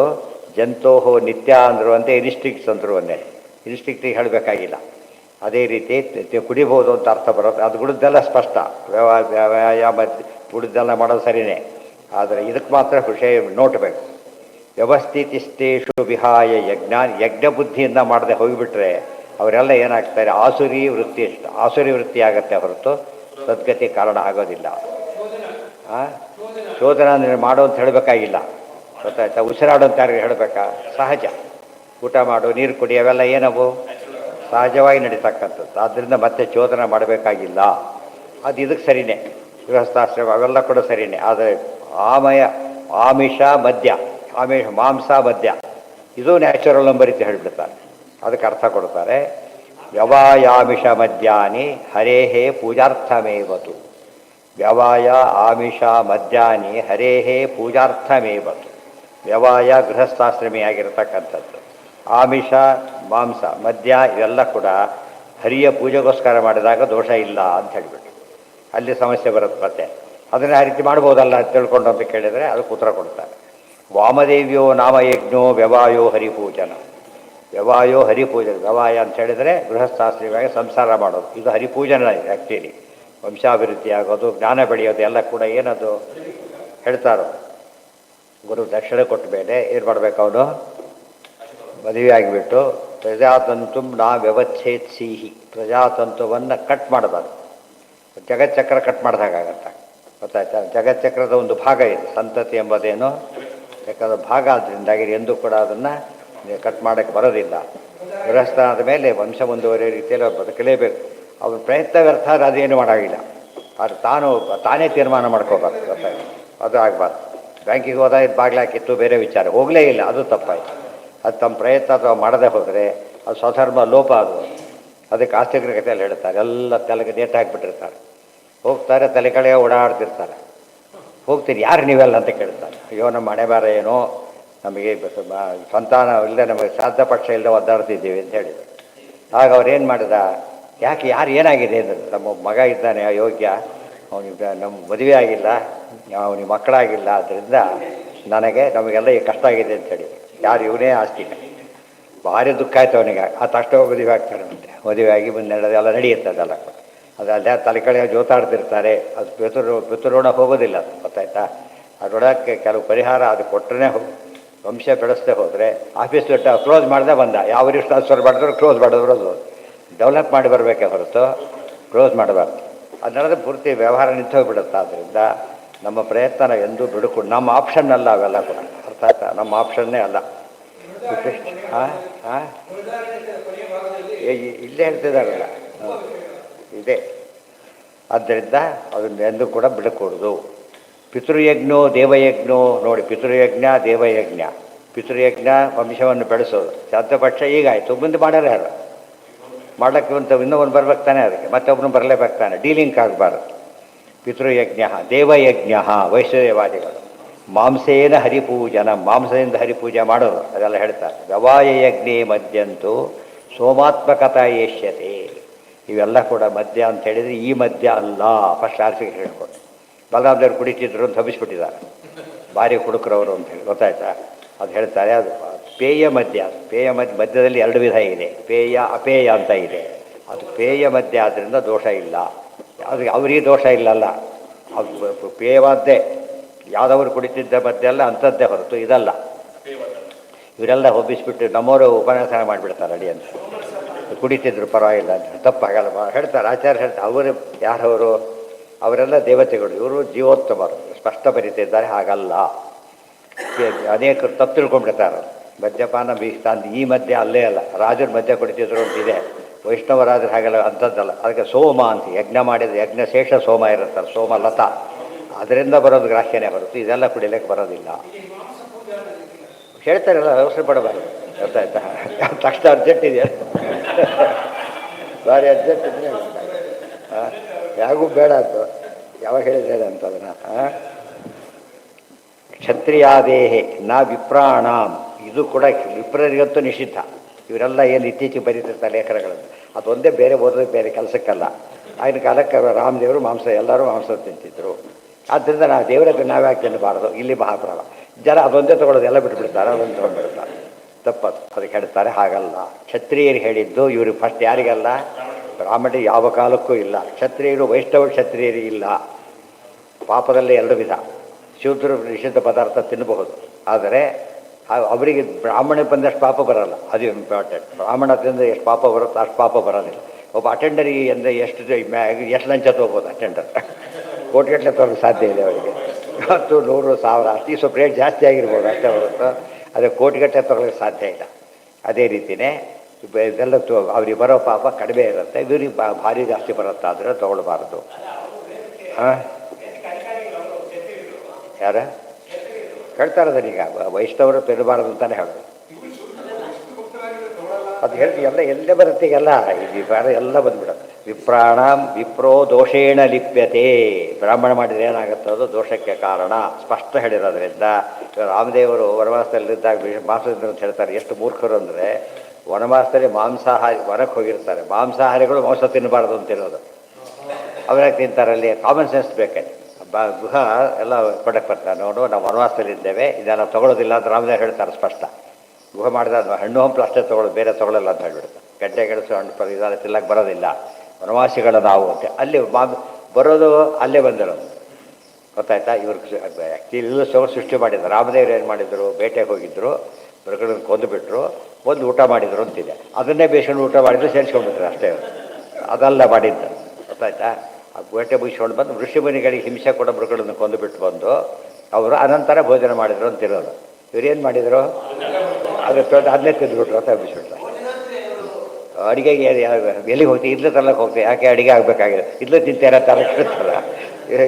ಜಂತೋಹೋ ನಿತ್ಯ ಅಂದರು ಅಂತೆ, ಇನ್ಸ್ಟಿಂಕ್ಟ್ಸ್ ಅಂದರು ಒಂದೇ. ಇನ್ಸ್ಟಿಂಕ್ಟಿಗೆ ಹೇಳಬೇಕಾಗಿಲ್ಲ. ಅದೇ ರೀತಿ ಕುಡಿಬೋದು ಅಂತ ಅರ್ಥ ಬರುತ್ತೆ. ಅದು ಗುಡಿದ್ದೆಲ್ಲ ಸ್ಪಷ್ಟ, ವ್ಯವಾಯ ಮಧ್ಯ ಗುಡಿದ್ದೆಲ್ಲ ಮಾಡೋದು ಸರಿಯೇ, ಆದರೆ ಇದಕ್ಕೆ ಮಾತ್ರ ವಿಷಯ ನೋಟಬೇಕು. ವ್ಯವಸ್ಥಿತಿಸ್ತೇಷು ವಿಹಾಯ ಯಜ್ಞ ಬುದ್ಧಿಯಿಂದ ಮಾಡದೆ ಹೋಗಿಬಿಟ್ರೆ ಅವರೆಲ್ಲ ಏನಾಗ್ತಾರೆ, ಆಸುರಿ ವೃತ್ತಿ ಆಸುರಿ ವೃತ್ತಿ ಆಗುತ್ತೆ ಹೊರತು ಸದ್ಗತಿ ಕಾರಣ ಆಗೋದಿಲ್ಲ. ಶೋಧನ ಅಂದರೆ ಮಾಡೋ ಅಂತ ಹೇಳಬೇಕಾಗಿಲ್ಲ, ಗೊತ್ತಾಯ್ತಾ. ಉಸಿರಾಡೋ ಅಂತ ಯಾರಿಗೆ ಹೇಳಬೇಕಾ? ಸಹಜ. ಊಟ ಮಾಡು, ನೀರು ಕುಡಿ, ಅವೆಲ್ಲ ಏನವು ಸಹಜವಾಗಿ ನಡೀತಕ್ಕಂಥದ್ದು. ಆದ್ದರಿಂದ ಮತ್ತೆ ಚೋದನ ಮಾಡಬೇಕಾಗಿಲ್ಲ. ಅದು ಇದಕ್ಕೆ ಸರಿಯೇ, ಗೃಹಸ್ಥಾಶ್ರಮ ಅವೆಲ್ಲ ಕೂಡ ಸರಿಯೇ. ಆದರೆ ಆಮಿಷ ಮದ್ಯ, ಮಾಂಸ ಮದ್ಯ ಇದು ನ್ಯಾಚುರಲ್ ನಂಬರಿತಿ ಹೇಳಿಬಿಡ್ತಾರೆ. ಅದಕ್ಕೆ ಅರ್ಥ ಕೊಡ್ತಾರೆ. ವ್ಯವಾಯಾಮಿಷ ಮದ್ಯಾನಿ ಹರೇಹೇ ಪೂಜಾರ್ಥಮೇವತು. ವ್ಯವಾಯ ಆಮಿಷ ಮದ್ಯಾನಿ ಹರೇಹೇ ಪೂಜಾರ್ಥಮೇವತು. ವ್ಯವಾಯ ಗೃಹಸ್ಥಾಶ್ರಮಿಯಾಗಿರ್ತಕ್ಕಂಥದ್ದು, ಆಮಿಷ ಮಾಂಸ ಮದ್ಯ ಇವೆಲ್ಲ ಕೂಡ ಹರಿಯ ಪೂಜೆಗೋಸ್ಕರ ಮಾಡಿದಾಗ ದೋಷ ಇಲ್ಲ ಅಂತ ಹೇಳಿಬಿಟ್ಟು ಅಲ್ಲಿ ಸಮಸ್ಯೆ ಬರುತ್ತೆ. ಮತ್ತೆ ಅದನ್ನು ಆ ರೀತಿ ಮಾಡ್ಬೋದಲ್ಲ ಅಂತ ತಿಳ್ಕೊಂಡು ಅಂತ ಕೇಳಿದರೆ ಅದಕ್ಕೆ ಉತ್ತರ ಕೊಡ್ತಾರೆ. ವಾಮದೇವ್ಯೋ ನಾಮಯಜ್ಞೋ ವ್ಯವಾಯೋ ಹರಿಪೂಜನ. ವ್ಯವಾಯೋ ಹರಿಪೂಜನೆ. ವ್ಯವಾಯ ಅಂತ ಹೇಳಿದರೆ ಗೃಹಸ್ಥಾಶ್ರಮಿಯಾಗಿ ಸಂಸಾರ ಮಾಡೋದು, ಇದು ಹರಿಪೂಜನ ಆ್ಯಕ್ಚುಲಿ. ವಂಶಾಭಿವೃದ್ಧಿ ಆಗೋದು, ಜ್ಞಾನ ಬೆಳೆಯೋದು ಎಲ್ಲ ಕೂಡ ಏನದು ಹೇಳ್ತಾರೋ. ಗುರು ದಕ್ಷಿಣೆ ಕೊಟ್ಟ ಮೇಲೆ ಏನು ಮಾಡಬೇಕು, ಅವನು ಮದುವೆ ಆಗಿಬಿಟ್ಟು ಪ್ರಜಾತಂತು ನಾ ವ್ಯವಚ್ಛೇತ್ ಸಿಹಿ, ಪ್ರಜಾತಂತುವನ್ನು ಕಟ್ ಮಾಡಬಾರ್ದು. ಜಗಚ್ಚಕ್ರ ಕಟ್ ಮಾಡಿದಾಗತ್ತ, ಗೊತ್ತಾಯ್ತಾ. ಜಗಚ್ಚಕ್ರದ ಒಂದು ಭಾಗ ಇದೆ, ಸಂತತಿ ಎಂಬುದೇನು ಬೇಕಾದ ಭಾಗ. ಆದ್ದರಿಂದಾಗಿ ಎಂದೂ ಕೂಡ ಅದನ್ನು ಕಟ್ ಮಾಡೋಕ್ಕೆ ಬರೋದಿಲ್ಲ. ಗೃಹಸ್ಥಾನದ ಮೇಲೆ ವಂಶ ಮುಂದುವರಿಯೋ ರೀತಿಯಲ್ಲಿ ಅವ್ರು ಬದುಕಲೇಬೇಕು. ಅವ್ರ ಪ್ರಯತ್ನ ವ್ಯರ್ಥ, ಅದೇನು ಮಾಡೋಂಗಿಲ್ಲ. ಆದರೆ ತಾನೇ ತೀರ್ಮಾನ ಮಾಡ್ಕೋಬಾರ್ದು, ಗೊತ್ತಾಯ್ತು. ಅದು ಆಗಬಾರ್ದು. ಬ್ಯಾಂಕಿಗೆ ಹೋದಾಗ ಇದು ಬಾಗಿಲಾಕಿತ್ತು, ಬೇರೆ ವಿಚಾರ, ಹೋಗಲೇ ಇಲ್ಲ, ಅದು ತಪ್ಪಾಯಿತು. ಅದು ತಮ್ಮ ಪ್ರಯತ್ನ ಅಥವಾ ಮಾಡದೆ ಹೋದರೆ ಅದು ಸ್ವಧರ್ಮ ಲೋಪ ಅದು. ಅದಕ್ಕೆ ಆಸ್ತಿಕರ ಕಥೆಯಲ್ಲಿ ಹೇಳ್ತಾರೆ, ಎಲ್ಲ ತಲೆಗೆ ನೇಟ್ ಹಾಕಿಬಿಟ್ಟಿರ್ತಾರೆ. ಹೋಗ್ತಾರೆ, ತಲೆ ಕಡೆ ಓಡಾಡ್ತಿರ್ತಾರೆ. ಹೋಗ್ತೀರಿ, ಯಾರು ನೀವೆಲ್ಲ ಅಂತ ಕೇಳ್ತಾರೆ. ಅಯ್ಯೋ ನಮ್ಮ ಹಣೆ ಬಾರ ಏನೋ, ನಮಗೆ ಸಂತಾನ ಇಲ್ಲದೆ, ನಮಗೆ ಶ್ರಾದ್ದ ಪಕ್ಷ ಇಲ್ಲದೆ ಒದ್ದಾಡ್ತಿದ್ದೀವಿ ಅಂತ ಹೇಳಿದರು. ಆಗ ಅವ್ರೇನು ಮಾಡಿದ, ಯಾಕೆ ಯಾರು ಏನಾಗಿದೆ ಅಂದರು. ನಮ್ಮ ಮಗ ಇದ್ದಾನೆ ಅಯೋಗ್ಯ, ಅವನಿಗೆ ನಮ್ಮ ಮದುವೆ ಆಗಿಲ್ಲ, ಅವನಿಗೆ ಮಕ್ಕಳಾಗಿಲ್ಲ, ಆದ್ದರಿಂದ ನಮಗೆಲ್ಲ ಈ ಕಷ್ಟ ಆಗಿದೆ ಅಂತ ಹೇಳಿದರು. ಯಾರು ಇವನೇ ಆಸ್ತಿಕ. ಭಾರಿ ದುಃಖ ಆಯ್ತು ಅವನಿಗೆ. ಆ ತಕ್ಷಣ ಮದುವೆ ಆಗ್ತಾರೆ. ಮತ್ತೆ ಮದುವೆ ಆಗಿ ಎಲ್ಲ ನಡೆಯುತ್ತೆ ಅದೆಲ್ಲ. ಅದಲ್ಲದೆ ತಲೆ ಕಡೆ ಜೋತಾಡ್ತಿರ್ತಾರೆ. ಅದು ಪಿತೃಋಣ ಹೋಗೋದಿಲ್ಲ, ಅದು ಗೊತ್ತಾಯ್ತಾ. ಅದರೊಳಕ್ಕೆ ಕೆಲವು ಪರಿಹಾರ ಅದು ಕೊಟ್ಟರೆ ವಂಶ ಬೆಳೆಸದೆ ಹೋದರೆ ಆಫೀಸ್ ಕ್ಲೋಸ್ ಮಾಡಿದೆ ಬಂದ, ಯಾವ ರೀತಿ ಟ್ರಾನ್ಸ್ಫರ್ ಮಾಡಿದ್ರು ಕ್ಲೋಸ್ ಮಾಡಿದ್ರು, ಅದು ಡೆವಲಪ್ ಮಾಡಿ ಬರಬೇಕೆ ಹೊರತು ಕ್ಲೋಸ್ ಮಾಡಬಾರ್ದು. ಅದನ್ನಲ್ಲದೆ ಪೂರ್ತಿ ವ್ಯವಹಾರ ನಿಂತು ಹೋಗಿಬಿಡುತ್ತೆ. ಆದ್ದರಿಂದ ನಮ್ಮ ಪ್ರಯತ್ನ ಎಂದೂ ಬಿಡುಕೊಂಡು, ನಮ್ಮ ಆಪ್ಷನ್ ಅಲ್ಲ ಅವೆಲ್ಲ ಕೂಡ, ಅರ್ಥ ಆಯ್ತಾ. ನಮ್ಮ ಆಪ್ಷನ್ನೇ ಅಲ್ಲ. ಇಲ್ಲೇ ಹೇಳ್ತಿದ್ದಾರಲ್ಲ, ಇದೆ. ಆದ್ದರಿಂದ ಅದನ್ನು ಎಂದೂ ಕೂಡ ಬಿಡಕೂಡದು. ಪಿತೃಯಜ್ಞೋ ದೇವಯಜ್ಞೋ ನೋಡಿ, ಪಿತೃಯಜ್ಞ ದೇವಯಜ್ಞ. ಪಿತೃಯಜ್ಞ ವಂಶವನ್ನು ಬೆಳೆಸೋದು, ಶ್ರಾದ್ದಪಕ್ಷ ಈಗಾಯಿತು, ಮುಂದೆ ಮಾಡ್ಯಾರ ಯಾರು ಮಾಡ್ಲಿಕ್ಕೆ ಇನ್ನೊಬ್ಬನು ಬರ್ಬೇಕು ತಾನೆ, ಅದಕ್ಕೆ ಮತ್ತೊಬ್ಬನು ಬರಲೇಬೇಕು ತಾನೆ, ಡೀಲಿಂಕ್ ಆಗಬಾರ್ದು. ಪಿತೃಯಜ್ಞ ದೇವಯಜ್ಞ ವೈಷ್ಣದೇವಾದಿಗಳು. ಮಾಂಸೇನ ಹರಿಪೂಜನ, ಮಾಂಸದಿಂದ ಹರಿಪೂಜೆ ಮಾಡೋದು, ಅದೆಲ್ಲ ಹೇಳ್ತಾರೆ. ವ್ಯವಾಯ ಯಜ್ಞೆ ಮದ್ಯಂತೂ ಸೋಮಾತ್ಮಕತಾ ಏಷ್ಯತೆ. ಇವೆಲ್ಲ ಕೂಡ ಮದ್ಯ ಅಂತ ಹೇಳಿದರೆ ಈ ಮದ್ಯ ಅಲ್ಲ. ಫಸ್ಟ್ ಆರ್ಸಿಗೆ ಹೇಳ್ಕೊಂಡು ಬಲರಾಮದೇವ್ರು ಕುಡಿತಿದ್ರು ಅಂತ ಹಬ್ಬಿಸ್ಬಿಟ್ಟಿದ್ದಾರೆ, ಭಾರಿ ಕುಡುಕರವರು ಅಂತ ಹೇಳಿ, ಗೊತ್ತಾಯ್ತಾ. ಅದು ಹೇಳ್ತಾರೆ, ಅದು ಪೇಯ ಮದ್ಯ. ಮದ್ಯದಲ್ಲಿ ಎರಡು ವಿಧ ಇದೆ, ಪೇಯ ಅಪೇಯ ಅಂತ ಇದೆ. ಅದು ಪೇಯ ಮದ್ಯ ಆದ್ದರಿಂದ ದೋಷ ಇಲ್ಲ, ಅದು ಅವರಿಗೆ ದೋಷ ಇಲ್ಲಲ್ಲ. ಅದು ಪೇಯವಾದ್ದೇ, ಯಾವುದವರು ಕುಡಿತಿದ್ದ ಮದ್ಯ ಅಲ್ಲ ಅಂಥದ್ದೇ ಹೊರತು ಇದಲ್ಲ. ಇವರೆಲ್ಲ ಹೊಬ್ಬಿಸ್ಬಿಟ್ಟು ನಮ್ಮವರು ಉಪನ್ಯಾಸ ಮಾಡಿಬಿಡ್ತಾರೆ ಅಡಿ ಅಂತ. ಕುಡಿತಿದ್ರು ಪರವಾಗಿಲ್ಲ ಅಂತ, ತಪ್ಪಾಗಲ್ಲ ಹೇಳ್ತಾರೆ ಆಚಾರ್ಯ ಹೇಳ್ತಾರೆ. ಅವರು ಯಾರವರು, ಅವರೆಲ್ಲ ದೇವತೆಗಳು, ಇವರು ಜೀವೋತ್ತಮರು, ಸ್ಪಷ್ಟ ಬರೀತಿದ್ದಾರೆ. ಹಾಗಲ್ಲ, ಅನೇಕರು ತಪ್ಪು ತಿಳ್ಕೊಂಡ್ಬಿಡ್ತಾರೆ. ಮದ್ಯಪಾನ ಬೀಸ್ತಾಂತ ಈ ಮದ್ಯ ಅಲ್ಲೇ ಅಲ್ಲ, ರಾಜರು ಮದ್ಯ ಕುಡಿತಿದ್ರು ಅಂತಿದೆ. ವೈಷ್ಣವರಾದ್ರೆ ಹಾಗೆಲ್ಲ ಅಂಥದ್ದಲ್ಲ. ಅದಕ್ಕೆ ಸೋಮ ಅಂತ ಯಜ್ಞ ಮಾಡಿದ ಯಜ್ಞಶೇಷ ಸೋಮ ಇರುತ್ತಲ್ಲ, ಸೋಮ ಲತಾ, ಅದರಿಂದ ಬರೋದು ಗ್ರಾಹ್ಯನೇ ಹೊರತು ಇದೆಲ್ಲ ಕುಡಿಲಿಕ್ಕೆ ಬರೋದಿಲ್ಲ. ಹೇಳ್ತಾರಲ್ಲ, ಅವಸರ ಪಡಬಾರ್ದು. ಗೊತ್ತಾಯ್ತಾ? ತಕ್ಷಣ ಅರ್ಜೆಂಟ್ ಇದೆ, ಭಾರಿ ಅರ್ಜೆಂಟ್ ಇದ್ರೆ ಯಾಗೂ ಬೇಡ ಅಂತ ಯಾವಾಗ ಹೇಳಿದ್ದೇನೆ ಅಂತ ಅದನ್ನು. ಕ್ಷತ್ರಿಯಾದೇಹೆ ನ ವಿಪ್ರಾಣಾಂ, ಇದು ಕೂಡ ವಿಪ್ರರಿಗಂತೂ ನಿಷಿದ್ಧ. ಇವರೆಲ್ಲ ಏನು ಇತ್ತೀಚೆಗೆ ಬರೀತಿರ್ತಾರೆ ಲೇಖನಗಳನ್ನು, ಅದೊಂದೇ ಬೇರೆ ಓದೋದು ಬೇರೆ ಕೆಲಸಕ್ಕಲ್ಲ. ಆಗಿನ ಕಾಲಕ್ಕೆ ರಾಮದೇವರು ಮಾಂಸ, ಎಲ್ಲರೂ ಮಾಂಸ ತಿಂತಿದ್ರು. ಆದ್ದರಿಂದ ನಾವು ದೇವರದ್ದು ನಾವ್ಯಾಕೆ ತಿನ್ನಬಾರ್ದು, ಇಲ್ಲಿ ಮಹಾಪ್ರಭ ಜನ ಅದೊಂದೇ ತೊಗೊಳೋದು, ಎಲ್ಲ ಬಿಟ್ಬಿಡ್ತಾರೆ, ಅದೊಂದು ತೊಗೊಂಡ್ಬಿಡ್ತಾರೆ. ತಪ್ಪದು, ಅದಕ್ಕೆ ಹೇಳ್ತಾರೆ. ಹಾಗಲ್ಲ, ಕ್ಷತ್ರಿಯರು ಹೇಳಿದ್ದು ಇವರು ಫಸ್ಟ್ ಯಾರಿಗಲ್ಲ, ಬ್ರಾಹ್ಮಣರಿಗೆ ಯಾವ ಕಾಲಕ್ಕೂ ಇಲ್ಲ. ಕ್ಷತ್ರಿಯರು ವೈಷ್ಣವ ಕ್ಷತ್ರಿಯರು ಇಲ್ಲ. ಪಾಪದಲ್ಲಿ ಎರಡು ವಿಧ. ಶೂದ್ರರು ನಿಷಿದ್ಧ ಪದಾರ್ಥ ತಿನ್ನಬಹುದು, ಆದರೆ ಅವರಿಗೆ ಬ್ರಾಹ್ಮಣ ಬಂದಷ್ಟು ಪಾಪ ಬರೋಲ್ಲ. ಅದು ಇಂಪಾರ್ಟೆಂಟ್. ಬ್ರಾಹ್ಮಣದಿಂದ ಎಷ್ಟು ಪಾಪ ಬರುತ್ತೋ ಅಷ್ಟು ಪಾಪ ಬರೋದಿಲ್ಲ. ಒಬ್ಬ ಅಟೆಂಡರಿಗೆ ಅಂದರೆ ಎಷ್ಟು ಲಂಚ ತೊಗೋಬೋದು ಅಟೆಂಡರ್? ಕೋಟಿಗಟ್ಟಲೆ ತೊಗೊಳ್ಳೋಕೆ ಸಾಧ್ಯ ಇದೆ ಅವರಿಗೆ. 10, 100, 1000 ಅಷ್ಟು ಸ್ವಲ್ಪ ರೇಟ್ ಜಾಸ್ತಿ ಆಗಿರ್ಬೋದು ಅಷ್ಟೇ ಹೊರತು ಅದೇ ಕೋಟಿಗಟ್ಟಲೆ ತೊಗೊಳ್ಳೋಕ್ಕೆ ಸಾಧ್ಯ ಇಲ್ಲ. ಅದೇ ರೀತಿಯೇ ಇದೆಲ್ಲ ಅವ್ರಿಗೆ ಬರೋ ಪಾಪ ಕಡಿಮೆ ಇರುತ್ತೆ, ಇವ್ರಿಗೆ ಭಾರಿ ಜಾಸ್ತಿ ಬರುತ್ತೆ, ಆದರೆ ತೊಗೊಳ್ಬಾರ್ದು. ಹಾಂ, ಯಾರ ಹೇಳ್ತಾರದೀಗ ವೈಷ್ಣವರು ತಿನ್ನಬಾರದು ಅಂತಲೇ ಹೇಳೋದು. ಅದು ಹೇಳ್ತೀವಿ ಎಲ್ಲ ಎಲ್ಲೇ ಬರುತ್ತೆ, ಈಗೆಲ್ಲ ಇದು ಎಲ್ಲ ಬಂದ್ಬಿಡುತ್ತೆ. ವಿಪ್ರಾಣಾಂ ವಿಪ್ರೋ ದೋಷೇಣ ಲಿಪ್ಯತೆ. ಬ್ರಾಹ್ಮಣ ಮಾಡಿದರೆ ಏನಾಗುತ್ತೆ, ಅದು ದೋಷಕ್ಕೆ ಕಾರಣ ಸ್ಪಷ್ಟ ಹೇಳಿರೋದ್ರಿಂದ. ರಾಮದೇವರು ವನವಾಸದಲ್ಲಿದ್ದಾಗ ಮಾಂಸದಿಂದ ಅಂತ ಹೇಳ್ತಾರೆ. ಎಷ್ಟು ಮೂರ್ಖರು ಅಂದರೆ, ವನವಾಸದಲ್ಲಿ ಮಾಂಸಾಹಾರಿ ವನಕ್ಕೆ ಹೋಗಿರ್ತಾರೆ, ಮಾಂಸಾಹಾರಿಗಳು ಮಾಂಸ ತಿನ್ನಬಾರ್ದು ಅಂತಿರೋದು. ಅವ್ರಾಗ ತಿಂತಾರಲ್ಲಿ ಕಾಮನ್ ಸೆನ್ಸ್ ಬೇಕಾಗಿ ಗುಹ ಎಲ್ಲ ಕೊಡಕ್ಕೆ ಬರ್ತಾರೆ. ನೋಡು, ನಾವು ವನವಾಸದಲ್ಲಿದ್ದೇವೆ, ಇದೆಲ್ಲ ತೊಗೊಳೋದಿಲ್ಲ ಅಂತ ರಾಮದೇವರು ಹೇಳ್ತಾರೆ ಸ್ಪಷ್ಟ. ಗುಹ ಮಾಡಿದ ಹಣ್ಣು ಹಂಪಲು ಅಷ್ಟೇ ತೊಗೊಳ್ಳೋದು, ಬೇರೆ ತೊಗೊಳ್ಳಲ್ಲ ಅಂತ ಹೇಳ್ಬಿಡ್ತಾರೆ. ಗಡ್ಡೆ ಗೆಣಸು ಹಣ್ಣು ಇದೆಲ್ಲ ತಿನ್ನಕ್ಕೆ ಬರೋದಿಲ್ಲ, ವನವಾಸಿಗಳ ನಾವು ಅಂತ. ಅಲ್ಲಿ ಬರೋದು ಅಲ್ಲೇ ಬಂದಿರೋದು. ಗೊತ್ತಾಯ್ತಾ? ಇವ್ರಿಗೆ ಆ್ಯಕ್ಚುಲಿ ಸೃಷ್ಟಿ ಮಾಡಿದ್ರು. ರಾಮದೇವರು ಏನು ಮಾಡಿದ್ರು, ಬೇಟೆಗೆ ಹೋಗಿದ್ರು, ಮೃಗಗಳನ್ನು ಕೊಂದುಬಿಟ್ರು, ಒಂದು ಊಟ ಮಾಡಿದ್ರು ಅಂತಿದೆ. ಅದನ್ನೇ ಬೇಯಿಸ್ಕೊಂಡು ಊಟ ಮಾಡಿದ್ರು, ಸೇರಿಸ್ಕೊಂಡ್ಬಿಟ್ರು ಅಷ್ಟೇ. ಅದೆಲ್ಲ ಮಾಡಿದ್ದು. ಗೊತ್ತಾಯ್ತಾ? ಆ ಬೇಟೆ ಮುಗಿಸ್ಕೊಂಡು ಬಂದು ಋಷಿಮುನಿಗಳಿಗೆ ಹಿಂಸೆ ಕೊಡೋ ಮೃಗಗಳನ್ನು ಕೊಂದುಬಿಟ್ಟು ಬಂದು ಅವರು ಅನಂತರ ಭೋಜನ ಮಾಡಿದ್ರು ಅಂತಿರೋದು. ಇವ್ರೇನು ಮಾಡಿದರು, ಅದನ್ನೇ ತಿಂದುಬಿಟ್ರು ಅಂತ ಹಬ್ಬಿಸ್ಬಿಟ್ರು. ಅಡುಗೆಗೆ ಎಲ್ಲಿಗೆ ಹೋಗ್ತೀವಿ, ಇಡ್ಲು ತರಕ್ಕೆ ಹೋಗ್ತೀವಿ, ಯಾಕೆ ಅಡುಗೆ ಆಗಬೇಕಾಗಿದೆ, ಇಡ್ಲು ತಿಂತಾರೆ ತಲೆ ಕೇಳ್ತಾರ,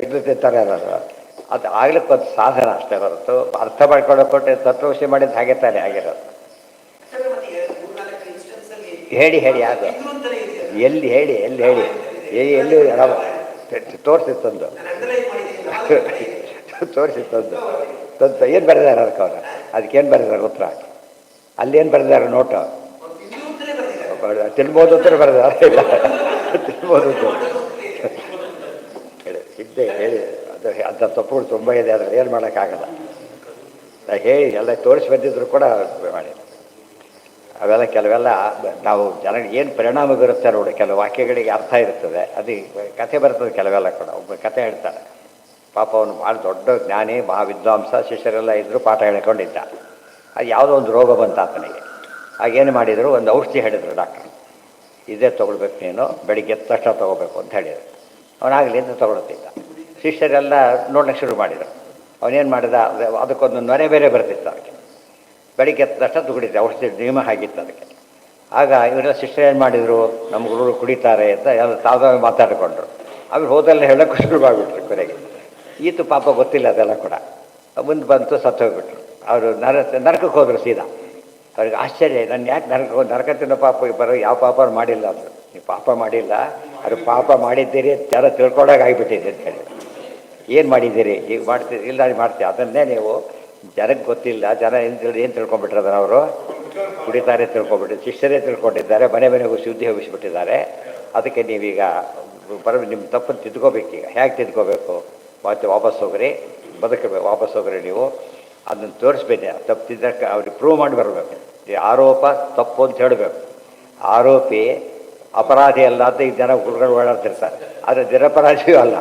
ಇಡ್ಲು ತಿಂತಾರೆ ಅನ್ನೋದು. ಅದು ಆಗ್ಲಿಕ್ಕೆ ಒಂದು ಸಾಧನ ಅಷ್ಟೇ ಹೊರತು ಅರ್ಥ ಮಾಡ್ಕೊಳ್ಳೋಕೊಟ್ಟೆ ತತ್ವವಿಷಯ ಮಾಡಿದ್ದು ಹಾಗೆ ತಾನೇ ಆಗಿರೋದು. ಹೇಳಿ ಯಾವುದು, ಎಲ್ಲಿ ಹೇಳಿ ಎಲ್ಲಿ ತೋರಿಸಿತ್ತಂದು ಏನು ಬರೆದಾರೆ ಅದಕ್ಕೆ ಅವರು, ಅದಕ್ಕೇನು ಬರೆದಾರೆ ಉತ್ತರ, ಅಲ್ಲೇನು ಬರೆದಾರೆ ನೋಟು, ತಿನ್ಬೋದು ಅಂತ ಬರೆದಾರೆ, ತಿನ್ಬೋದು ಹೇಳಿ ಅದು ಅಂಥ ತಪ್ಪುಗಳು ತುಂಬ ಇದೆ. ಅದ್ರಲ್ಲಿ ಏನು ಮಾಡೋಕ್ಕಾಗಲ್ಲ. ಹೇಳಿ ಎಲ್ಲ ತೋರಿಸಿ ಬಂದಿದ್ರು ಕೂಡ ಮಾಡಿ. ಅವೆಲ್ಲ ಕೆಲವೆಲ್ಲ ನಾವು ಜನರಿಗೆ ಏನು ಪರಿಣಾಮ ಬೀರುತ್ತೆ ನೋಡಿ. ಕೆಲವು ವಾಕ್ಯಗಳಿಗೆ ಅರ್ಥ ಇರ್ತದೆ, ಅದು ಕಥೆ ಬರ್ತದೆ ಕೆಲವೆಲ್ಲ ಕೂಡ. ಒಬ್ಬ ಕಥೆ ಹೇಳ್ತಾರೆ, ಪಾಪ ಅವನು ಭಾಳ ದೊಡ್ಡ ಜ್ಞಾನಿ, ಮಹಾವಿದ್ವಾಂಸ, ಶಿಷ್ಯರೆಲ್ಲ ಇದ್ದರು, ಪಾಠ ಹೇಳ್ಕೊಂಡಿದ್ದ. ಅದು ಯಾವುದೋ ಒಂದು ರೋಗ ಬಂತ ಆತನಿಗೆ. ಆಗೇನು ಮಾಡಿದರು, ಒಂದು ಔಷಧಿ ಹೇಳಿದರು ಡಾಕ್ಟ್ರು, ಇದೇ ತೊಗೊಳ್ಬೇಕು ನೀನು, ಬೆಳಿಗ್ಗೆ ಎದ್ದ ತಕ್ಷಣ ತೊಗೋಬೇಕು ಅಂತ ಹೇಳಿದರು. ಅವನಾಗಲಿ ಅಂತ ತೊಗೊಳ್ತಿದ್ದ. ಶಿಷ್ಯರೆಲ್ಲ ನೋಡ್ಲಿಕ್ಕೆ ಶುರು ಮಾಡಿದರು. ಅವನೇನು ಮಾಡಿದ, ಅದಕ್ಕೊಂದು ನೊರೆ ಬೇರೆ ಬರ್ತಿತ್ತು ಅದಕ್ಕೆ. ಬೆಳಿಗ್ಗೆ ಎದ್ದ ತಕ್ಷಣ ತುಗುಡಿದ್ದೆ, ಔಷಧಿ ನಿಯಮ ಆಗಿತ್ತು ಅದಕ್ಕೆ. ಆಗ ಇವರೆಲ್ಲ ಶಿಷ್ಯರು ಏನು ಮಾಡಿದರು, ನಮ್ಮ ಗುರುಗಳು ಕುಡಿತಾರೆ ಅಂತ ಎಲ್ಲ ತಾವೇ ಮಾತಾಡಿಕೊಂಡ್ರು. ಆಮೇಲೆ ಹೋದೆಲ್ಲ ಹೇಳೋಕ್ಕೆ ಶುರು ಮಾಡಿಬಿಟ್ರು ಕೊನೆಗೆ. ಈತು ಪಾಪ ಗೊತ್ತಿಲ್ಲ ಅದೆಲ್ಲ ಕೂಡ. ಮುಂದೆ ಬಂತು, ಸತ್ತು ಹೋಗ್ಬಿಟ್ರು. ಅವರು ನರಕಕ್ಕೆ ಹೋದರು ಸೀದಾ. ಅವ್ರಿಗೆ ಆಶ್ಚರ್ಯ, ನಾನು ಯಾಕೆ ನರಕ ತಿನ್ನೋ ಪಾಪ ಬರೋ, ಯಾವ ಪಾಪ ಮಾಡಿಲ್ಲ ಅಂದರು. ನೀವು ಪಾಪ ಮಾಡಿಲ್ಲ, ಅದು ಪಾಪ ಮಾಡಿದ್ದೀರಿ ಜನ ತಿಳ್ಕೊಂಡಾಗ ಆಗಿಬಿಟ್ಟಿದೆ ಅಂತ ಹೇಳಿ. ಏನು ಮಾಡಿದ್ದೀರಿ, ಈಗ ಮಾಡ್ತೀರಿ, ಇಲ್ಲ ಮಾಡ್ತೀವಿ, ಅದನ್ನೇ ನೀವು ಜನಕ್ಕೆ ಗೊತ್ತಿಲ್ಲ, ಜನ ಏನು ತಿಳ್ಕೊಂಡ್ಬಿಟ್ರೆ ಅದನ್ನು ಅವರು ಕುಡಿತಾರೆ ತಿಳ್ಕೊಂಬಿಟ್ಟು, ಶಿಷ್ಯರೇ ತಿಳ್ಕೊಂಡಿದ್ದಾರೆ, ಮನೆಗೂ ಶುದ್ಧಿ ಹೋಗಿಸ್ಬಿಟ್ಟಿದ್ದಾರೆ. ಅದಕ್ಕೆ ನೀವೀಗ ನಿಮ್ಮ ತಪ್ಪನ್ನು ತಿದ್ಕೋಬೇಕೀಗ. ಹೇಗೆ ತಿದ್ಕೋಬೇಕು, ಮತ್ತೆ ವಾಪಸ್ ಹೋಗ್ರಿ, ಬದುಕಬೇಕು, ವಾಪಸ್ ಹೋಗ್ರಿ ನೀವು, ಅದನ್ನು ತೋರಿಸ್ಬೇಡಿ. ತಪ್ಪು ತಿದ್ದಕ್ಕೆ ಅವ್ರಿಗೆ ಪ್ರೂವ್ ಮಾಡಿ ಬರಬೇಕು. ಈ ಆರೋಪ ತಪ್ಪು ಅಂತ ಹೇಳಬೇಕು. ಆರೋಪಿ ಅಪರಾಧಿ ಅಲ್ಲ ಅಂತ ಈ ಜನ ಗುರುಗಳು ಓಡಾಡ್ತಿರ್ತಾರೆ, ಆದರೆ ನಿರಪರಾಧಿಯೂ ಅಲ್ಲ,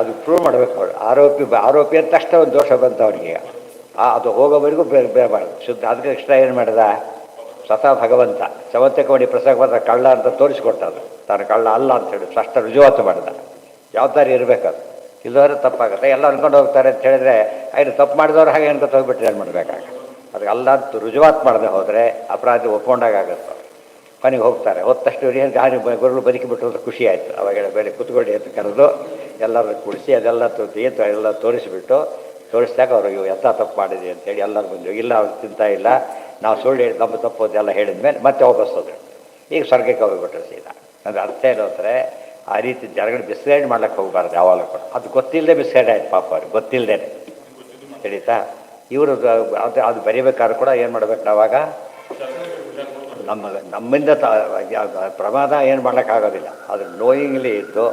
ಅದು ಪ್ರೂವ್ ಮಾಡಬೇಕು ಅವರು. ಆರೋಪಿ ಅಂತ ತಕ್ಷಣ ಒಂದು ದೋಷ ಬಂತು ಅವನಿಗೆ, ಅದು ಹೋಗೋವರೆಗೂ ಬೇರೆ ಮಾಡೋದು ಶುದ್ಧ. ಅದಕ್ಕೆ ಇಷ್ಟ ಏನು ಮಾಡಿದ, ಸ್ವತಃ ಭಗವಂತ ಚವಂತಿಕಮಣಿ ಪ್ರಸಂಗ ಬಂದ ಕಳ್ಳ ಅಂತ ತೋರಿಸ್ಕೊಟ್ಟದು, ತಾನು ಕಳ್ಳ ಅಲ್ಲ ಅಂತೇಳಿ ಸ್ಪಷ್ಟ ರುಜುವಾತು ಮಾಡಿದ. ಜವಾಬ್ದಾರಿ ಇರಬೇಕದು. ಇಲ್ಲದವರು ತಪ್ಪಾಗುತ್ತೆ. ಎಲ್ಲ ಅನ್ಕೊಂಡು ಹೋಗ್ತಾರೆ ಅಂತ ಹೇಳಿದ್ರೆ ಐದು ತಪ್ಪು ಮಾಡಿದವ್ರು ಹಾಗೆ ಅನ್ಕೊತ ಹೋಗ್ಬಿಟ್ರೆ ಏನು ಮಾಡಬೇಕಾಗ. ಅದಕ್ಕೆಲ್ಲ ರುಜುವಾತ್ ಮಾಡದೆ ಹೋದರೆ ಅಪರಾಧಿ ಒಪ್ಕೊಂಡಾಗುತ್ತೆ. ಕೊನೆಗೆ ಹೋಗ್ತಾರೆ, ಹೋದ ತಕ್ಷಣ ಏನು ಗಾಡಿ ಗುರುಗಳು ಬದುಕಿಬಿಟ್ಟು ಅಂತ ಖುಷಿ ಆಯಿತು. ಅವಾಗ ಬೇರೆ ಕುತ್ಕೊಳ್ಳಿ ಅಂತ ಕರೆದು ಎಲ್ಲರೂ ಕುಡಿಸಿ ಅದೆಲ್ಲ ಎಲ್ಲ ತೋರಿಸಿಬಿಟ್ಟು ತೋರಿಸಿದಾಗ ಅವರು ಇವು ಎಂಥ ತಪ್ಪು ಮಾಡಿದ್ವಿ ಅಂತೇಳಿ ಎಲ್ಲರೂ ಬಂದು ಇಲ್ಲ ಅವ್ರು ತಿಂತಾ ಇಲ್ಲ, ನಾವು ಸುಳ್ಳು ಹೇಳಿ ನಮ್ಮ ತಪ್ಪು ಅದೆಲ್ಲ ಹೇಳಿದ ಮೇಲೆ ಮತ್ತೆ ವಾಪಸ್ ಹೋದ್ರು. ಈಗ ಸ್ವರ್ಗಕ್ಕೆ ಹೋಗಿಬಿಟ್ರೆ ಸೀದಾ. ಅಂದರೆ ಅರ್ಥ ಏನು ಅಂದರೆ ಆ ರೀತಿ ಜನಗಳು ಮಿಸ್ಗೈಡ್ ಮಾಡ್ಲಿಕ್ಕೆ ಹೋಗಬಾರ್ದು ಯಾವಾಗಲೂ ಕೂಡ. ಅದು ಗೊತ್ತಿಲ್ಲದೆ ಮಿಸ್ಗೈಡ್ ಆಯ್ತು ಪಾಪ ಅವ್ರಿಗೆ, ಗೊತ್ತಿಲ್ಲದೇನೆ ತಿಳಿತಾ. ಇವರು ಅದು ಬರೀಬೇಕಾದ್ರೂ ಕೂಡ ಏನು ಮಾಡ್ಬೇಕು ನಾವಾಗ ನಮ್ಮಿಂದ ಪ್ರಮಾದ ಏನು ಮಾಡೋಕ್ಕಾಗೋದಿಲ್ಲ. ಅದು ನೋಯಿಂಗ್ಲಿ ಇದ್ದು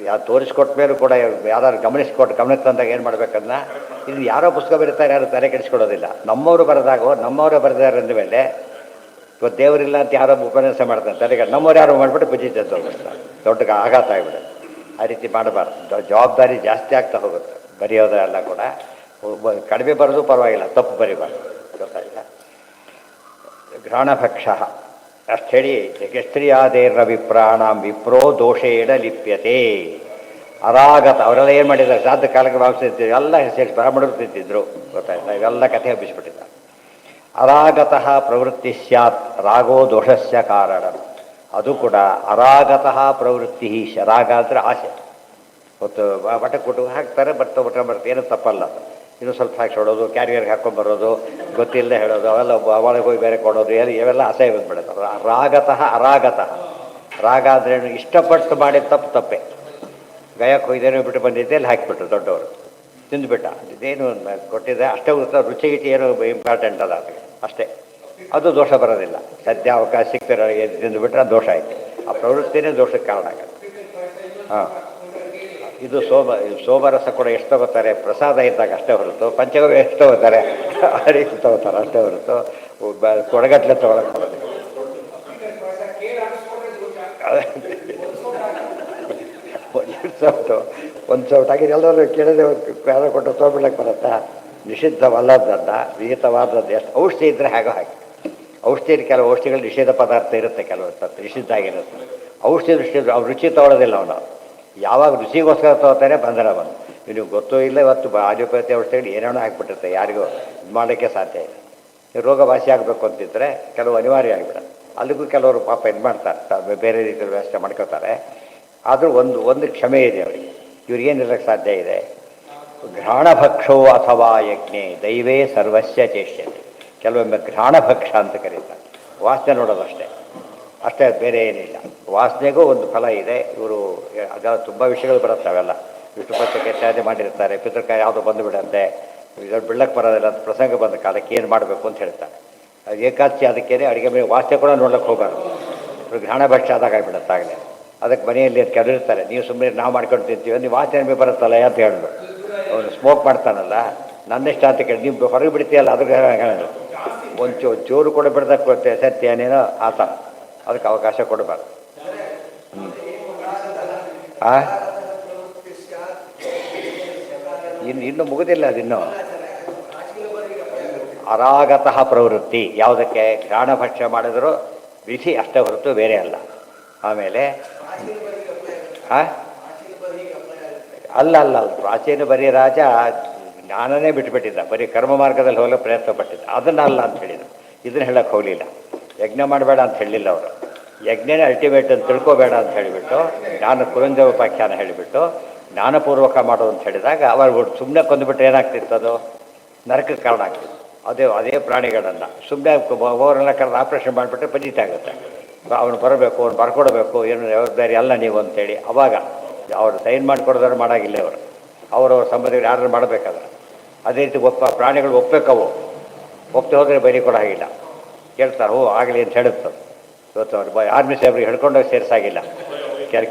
ಯಾರು ತೋರಿಸ್ಕೊಟ್ಟ ಮೇಲೂ ಕೂಡ ಯಾರು ಗಮನಕ್ಕೆ ತಂದಾಗ ಏನು ಮಾಡ್ಬೇಕನ್ನ, ಇದು ಯಾರೋ ಪುಸ್ತಕ ಬರೀತಾರೆ, ಯಾರು ತಲೆ ಕೆಡಿಸ್ಕೊಡೋದಿಲ್ಲ. ನಮ್ಮವರು ಬರೆದಾಗ ನಮ್ಮವರೇ ಬರೆದಾರೆ ಅಂದಮೇಲೆ ಇವತ್ತು ದೇವರಿಲ್ಲ ಅಂತ ಯಾರೋ ಉಪನ್ಯಾಸ ಮಾಡ್ತಾರೆ, ತಲೆಗೆ ನಮ್ಮವ್ರು ಯಾರು ಮಾಡಿಬಿಟ್ಟು ಬುಜ್ಜಿ ತಂದೋಗ್ಬಿಡ್ತಾರೆ, ದೊಡ್ಡ ಆಘಾತ ಆಗಿಬಿಡುತ್ತೆ. ಆ ರೀತಿ ಮಾಡಬಾರ್ದು. ಜವಾಬ್ದಾರಿ ಜಾಸ್ತಿ ಆಗ್ತಾ ಹೋಗುತ್ತೆ. ಬರೆಯೋದೆಲ್ಲ ಕೂಡ ಕಡಿಮೆ ಬರೋದು ಪರವಾಗಿಲ್ಲ, ತಪ್ಪು ಬರಿಬಾರ್ದು. ಗೊತ್ತಾಯಿಲ್ಲ. ಘ್ರಾಣಭಕ್ಷ ಅಷ್ಟು ಹೇಳಿ ಜಗಸ್ತ್ರೀಯಾದೇರ್ನ ವಿಪ್ರಾಣಾಂ ವಿಪ್ರೋ ದೋಷೇಣ ಲಿಪ್ಯತೆ. ಅರಾಗತ ಅವರೆಲ್ಲ ಏನು ಮಾಡಿದ್ದಾರೆ, ಶ್ರಾದ್ದ ಕಾಲಕ್ಕೆ ಮಾಂಸ ತಿಂತಿದ್ರು, ಎಲ್ಲ ಸೇರಿಸಿ ಬ್ರಾಹ್ಮಣರು ತಿಂತಿದ್ರು. ಗೊತ್ತಾಯ್ತಾ, ಇವೆಲ್ಲ ಕಥೆ ಹಬ್ಬಿಸ್ಬಿಟ್ಟಿದ್ದಾರೆ. ಅರಾಗತಃ ಪ್ರವೃತ್ತಿ ಸ್ಯಾತ್ ರಾಗೋ ದೋಷಸ್ಯ ಕಾರಣ. ಅದು ಕೂಡ ಅರಾಗತಃ ಪ್ರವೃತ್ತಿ. ರಾಗ ಅಂದರೆ ಆಸೆ. ಹೊತ್ತು ಬಟ್ಟೆ ಕೊಟ್ಟು ಹಾಕ್ತಾರೆ, ಬಟ್ಟೆ ಏನು ತಪ್ಪಲ್ಲ. ಇನ್ನೂ ಸ್ವಲ್ಪ ಹಾಕ್ಸೋಡೋದು, ಕ್ಯಾರಿಯರ್ಗೆ ಹಾಕ್ಕೊಂಬರೋದು, ಗೊತ್ತಿಲ್ಲದೆ ಹೇಳೋದು, ಅವೆಲ್ಲ ಒಳಗೆ ಹೋಗಿ ಬೇರೆ ಕೊಡೋದು, ಇವೆಲ್ಲ ಅಸಹ್ಯ ಬಂದ್ಬಿಡುತ್ತೆ. ರಾಗತಃ ಅರಾಗತಃ. ರಾಗ ಅಂದ್ರೇನು, ಇಷ್ಟಪಟ್ಟು ಮಾಡಿದ ತಪ್ಪೇ. ಗಯಕ್ಕೆ ಹೋಗಿದ್ದೇನೋ ಬಿಟ್ಟು ಬಂದಿದ್ದೆ, ಅಲ್ಲಿ ಹಾಕಿಬಿಟ್ರು ದೊಡ್ಡವರು, ತಿಂದುಬಿಟ್ಟ. ಇದೇನು ಕೊಟ್ಟಿದ್ದೆ ಅಷ್ಟೇ ಗೊತ್ತಾ, ರುಚಿಗಿಚಿ ಏನೋ ಇಂಪಾರ್ಟೆಂಟ್ ಅದ ಅದಕ್ಕೆ ಅಷ್ಟೇ. ಅದು ದೋಷ ಬರೋದಿಲ್ಲ. ಸದ್ಯ ಅವಕಾಶ ಸಿಗ್ತಿರೋ ತಿಂದುಬಿಟ್ರೆ ದೋಷ ಆಯಿತು. ಆ ಪ್ರವೃತ್ತಿನೇ ದೋಷಕ್ಕೆ ಕಾರಣ ಆಗುತ್ತೆ. ಹಾಂ, ಇದು ಸೋಮರಸ ಕೂಡ ಎಷ್ಟು ತಗೋತಾರೆ, ಪ್ರಸಾದ ಇದ್ದಾಗ ಅಷ್ಟೇ ಹೊರತು, ಪಂಚಗವ್ಯ ಎಷ್ಟು ತಗೋತಾರೆ ಆ ರೀತಿ ತಗೋತಾರೆ ಅಷ್ಟೇ ಹೊರತು ಕೊಡಗಟ್ಲೆ ತೊಗೊಳಕ್ಕೆ ಬರೋದಿಲ್ಲ. ಒಂದು ಸೌಟಾಗಿ ಎಲ್ಲರೂ ಕೇಳಿದ್ರೆ ಯಾರೋ ಕೊಟ್ಟು ತೊಗೊಬಿಡ್ಲಿಕ್ಕೆ ಬರುತ್ತಾ? ನಿಷಿದ್ಧವಲ್ಲದನ್ನ ವಿಹಿತವಾದದ್ದು ಎಷ್ಟು ಔಷಧಿ ಇದ್ದರೆ ಹಾಗೆ ಹಾಕಿ. ಔಷಧಿ ಕೆಲವು ಔಷಧಿಗಳು ನಿಷೇಧ ಪದಾರ್ಥ ಇರುತ್ತೆ, ಕೆಲವು ನಿಷಿದ್ಧ ಆಗಿರುತ್ತೆ. ಔಷಧಿ ರುಚಿ ತೊಗೊಳೋದಿಲ್ಲ ಅವನು. ಯಾವಾಗ ರುಚಿಗೋಸ್ಕರ ತಗೋತಾನೆ ಬಂದರೆ ಬಂದು ನೀವು ಗೊತ್ತೂ ಇಲ್ಲ. ಇವತ್ತು ಆಲೋಪತಿ ಔಷಧಿಗಳು ಏನೇನೋ ಹಾಕಿಬಿಟ್ಟಿರುತ್ತೆ, ಯಾರಿಗೂ ಇದು ಮಾಡೋಕ್ಕೆ ಸಾಧ್ಯ ಇಲ್ಲ. ರೋಗ ವಾಸಿ ಆಗಬೇಕು ಅಂತಿದ್ದರೆ ಕೆಲವು ಅನಿವಾರ್ಯ ಆಗಿಬಿಡುತ್ತೆ. ಅಲ್ಲಿಗೂ ಕೆಲವರು ಪಾಪ ಇದು ಮಾಡ್ತಾರೆ, ಬೇರೆ ರೀತಿಯಲ್ಲಿ ವ್ಯವಸ್ಥೆ ಮಾಡ್ಕೋತಾರೆ. ಆದರೂ ಒಂದು ಕ್ಷಮೆ ಇದೆ ಅವರಿಗೆ. ಇವ್ರಿಗೇನಿರಕ್ಕೆ ಸಾಧ್ಯ ಇದೆ? ಘ್ರಾಣಭಕ್ಷೋ ಅಥವಾ ಯಜ್ಞೆ ದೈವೇ ಸರ್ವಸ್ಯ ಚೇಷ್ಯತೆ. ಕೆಲವೊಮ್ಮೆ ಘ್ರಾಣಭಕ್ಷ ಅಂತ ಕರೀತಾರೆ. ವಾಸನೆ ನೋಡೋದಷ್ಟೇ, ಅಷ್ಟೇ, ಬೇರೆ ಏನಿಲ್ಲ. ವಾಸನೆಗೂ ಒಂದು ಫಲ ಇದೆ. ಇವರು ಅದೆಲ್ಲ ತುಂಬ ವಿಷಯಗಳು ಬರುತ್ತೆ. ಅವೆಲ್ಲ ವಿಷ್ಣು ಪಂಚಕ ಇತ್ಯಾದಿ ಮಾಡಿರ್ತಾರೆ. ಪಿತೃಕಾಯ ಯಾವುದೋ ಬಂದುಬಿಡತ್ತೆ, ಇದನ್ನು ಬಿಡಕ್ಕೆ ಬರೋದಿಲ್ಲ ಅಂತ ಪ್ರಸಂಗ ಬಂದ ಕಾಲಕ್ಕೆ ಏನು ಮಾಡಬೇಕು ಅಂತ ಹೇಳ್ತಾರೆ. ಅದು ಏಕಾದಶಿ ಅದಕ್ಕೇನೆ ಅಡುಗೆ ಮೇಲೆ ವಾಸನೆ ಕೂಡ ನೋಡ್ಲಿಕ್ಕೆ ಹೋಗಬಾರ್ದು. ಇವರು ಘ್ರಾಣಭಕ್ಷ ಆದಾಗ ಆಗಿಬಿಡುತ್ತಾಗಲೇ. ಅದಕ್ಕೆ ಮನೆಯಲ್ಲಿ ಕೆಡಿರ್ತಾರೆ, ನೀವು ಸುಮ್ಮನೆ ನಾವು ಮಾಡ್ಕೊಂಡು ತಿಂತೀವಿ, ನೀವು ವಾಸನೆ ಬರುತ್ತಲ್ಲ ಅಂತ ಹೇಳಿದ್ರು. ಅವನು ಸ್ಮೋಕ್ ಮಾಡ್ತಾನಲ್ಲ, ನನ್ನಿಷ್ಟ ಅಂತ ಕೇಳಿ ನೀವು ಹೊರಗೆ ಬಿಡ್ತೀಯಲ್ಲ, ಅದಕ್ಕೆ ಹೇಳೋದು. ಒಂದು ಚೂರು ಕೂಡ ಬಿಡ್ದಕ್ಕೆ ಕೊಡ್ತೇವೆ ಸತ್ಯ ಏನೇನೋ ಆತ, ಅದಕ್ಕೆ ಅವಕಾಶ ಕೊಡಬಾರ್ದು. ಇನ್ನು ಮುಗುದಿಲ್ಲ ಅದಿನ್ನೂ. ಅರಾಗತಃ ಪ್ರವೃತ್ತಿ ಯಾವುದಕ್ಕೆ? ಘ್ರಾಣಭಕ್ಷ ಮಾಡಿದ್ರು ವಿಧಿ ಅಷ್ಟೇ ಹೊರತು ಬೇರೆ ಅಲ್ಲ. ಆಮೇಲೆ ಅಲ್ಲ ಪ್ರಾಚೀನ ಬರೀ ರಾಜ ಜ್ಞಾನನೇ ಬಿಟ್ಟುಬಿಟ್ಟಿದ್ದ, ಬರೀ ಕರ್ಮ ಮಾರ್ಗದಲ್ಲಿ ಹೋಗಲು ಪ್ರಯತ್ನ ಪಟ್ಟಿದ್ದ. ಅದನ್ನ ಅಲ್ಲ ಅಂತ ಹೇಳಿದರು. ಇದನ್ನು ಹೇಳಕ್ಕೆ ಹೋಗಲಿಲ್ಲ. ಯಜ್ಞ ಮಾಡಬೇಡ ಅಂತ ಹೇಳಲಿಲ್ಲ ಅವರು. ಯಜ್ಞನೇ ಅಲ್ಟಿಮೇಟ್ ಅಂತ ತಿಳ್ಕೋಬೇಡ ಅಂತ ಹೇಳಿಬಿಟ್ಟು, ಜ್ಞಾನ ಪುರಂಜೋಪಾಖ್ಯಾನ ಹೇಳಿಬಿಟ್ಟು ಜ್ಞಾನಪೂರ್ವಕ ಮಾಡೋದು ಅಂತ ಹೇಳಿದಾಗ ಅವರು ಸುಮ್ಮನೆ ಕೊಂದುಬಿಟ್ರೆ ಏನಾಗ್ತಿತ್ತು? ಅದು ನರಕಕ್ಕೆ ಕಾರಣ ಆಗ್ತಿತ್ತು. ಅದೇ ಪ್ರಾಣಿಗಳನ್ನು ಸುಮ್ಮನೆ ಓವರೆಲ್ಲ ಕರೆದು ಆಪ್ರೇಷನ್ ಮಾಡಿಬಿಟ್ರೆ ಪಂಜಿತ ಆಗುತ್ತೆ. ಅವನು ಬರಬೇಕು, ಅವ್ನು ಬರ್ಕೊಡ್ಬೇಕು, ಏನು ಜವಾಬ್ದಾರಿ ಅಲ್ಲ ನೀವು ಅಂತೇಳಿ. ಅವಾಗ ಅವರು ಸೈನ್ ಮಾಡಿಕೊಡೋದವ್ರು ಮಾಡಾಗಿಲ್ಲ. ಅವರವ್ರ ಸಂಬಂಧಿಗಳು ಯಾರು ಮಾಡಬೇಕಾದ್ರೆ ಅದೇ ರೀತಿ ಪ್ರಾಣಿಗಳು ಒಪ್ಪಬೇಕವು. ಒಪ್ಪದೆ ಹೋದರೆ ಬರೀ ಕೊಡೋ ಹಾಗಿಲ್ಲ. ಕೇಳ್ತಾರೆ, ಹೋ ಆಗಲಿ ಅಂತ ಹೇಳುತ್ತೆ. ಇವತ್ತು ಅವ್ರು ಆರ್ಮಿ ಸಾಹೇಬ್ರಿಗೆ ಹಿಡ್ಕೊಂಡೋಗಿ ಸೇರಿಸಾಗಿಲ್ಲ.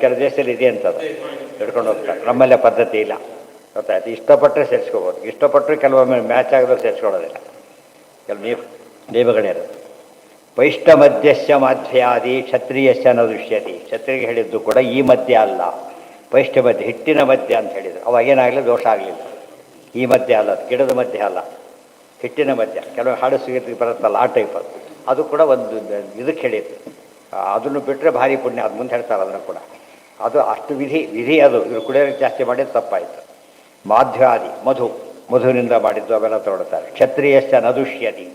ಕೆಲವು ದೇಶದಲ್ಲಿ ಇದೆ ಅಂತದ್ದು, ಹಿಡ್ಕೊಂಡು ಹೋಗ್ತಾರೆ. ನಮ್ಮಲ್ಲೇ ಪದ್ಧತಿ ಇಲ್ಲ. ಗೊತ್ತಾಯ್ತು. ಇಷ್ಟಪಟ್ಟರೆ ಸೇರಿಸ್ಕೋಬೋದು, ಇಷ್ಟಪಟ್ಟರೆ ಕೆಲವೊಮ್ಮೆ ಮ್ಯಾಚ್ ಆಗಿದ್ರು ಸೇರಿಸ್ಕೊಳ್ಳೋದಿಲ್ಲ. ಕೆಲವು ನಿಯಮಗಳಿರುತ್ತೆ. ವೈಷ್ಣ ಮಧ್ಯಸ್ಯ ಮಾಧ್ಯಾದಿ ಕ್ಷತ್ರಿಯಸ್ಯ ನ ದೃಶ್ಯತಿ. ಕ್ಷತ್ರಿಗೆ ಹೇಳಿದ್ದು ಕೂಡ ಈ ಮಧ್ಯ ಅಲ್ಲ, ವೈಷ್ಣ ಮಧ್ಯ, ಹಿಟ್ಟಿನ ಮಧ್ಯ ಅಂತ ಹೇಳಿದರು. ಅವಾಗೇನಾಗಲಿ ದೋಷ ಆಗಲಿಲ್ಲ. ಈ ಮಧ್ಯ ಅಲ್ಲ, ಗಿಡದ ಮಧ್ಯ ಅಲ್ಲ, ಹಿಟ್ಟಿನ ಮಧ್ಯ. ಕೆಲವು ಹಾಡು ಸಿಗತ್ತಿಗೆ ಬರುತ್ತಲ್ಲ, ಆ ಟೈಪ್ ಅದು ಕೂಡ ಒಂದು ಇದಕ್ಕೆ ಹೇಳಿತ್ತು. ಅದನ್ನು ಬಿಟ್ಟರೆ ಭಾರಿ ಪುಣ್ಯ, ಅದು ಮುಂದೆ ಹೇಳ್ತಾರೆ. ಅದನ್ನು ಕೂಡ ಅದು ಅಷ್ಟು ವಿಧಿ ಅದು. ಇವರು ಕುಡಿಯೋಕ್ಕೆ ಜಾಸ್ತಿ ಮಾಡಿದ್ದು ತಪ್ಪಾಯಿತು. ಮಾಧ್ಯಾದಿ ಮಧು, ಮಧುವಿನಿಂದ ಮಾಡಿದ್ದು ಅವೆಲ್ಲ ತಗೊಳ್ತಾರೆ. ಕ್ಷತ್ರಿಯಶ್ಚ ನದುಷ್ಯತಿ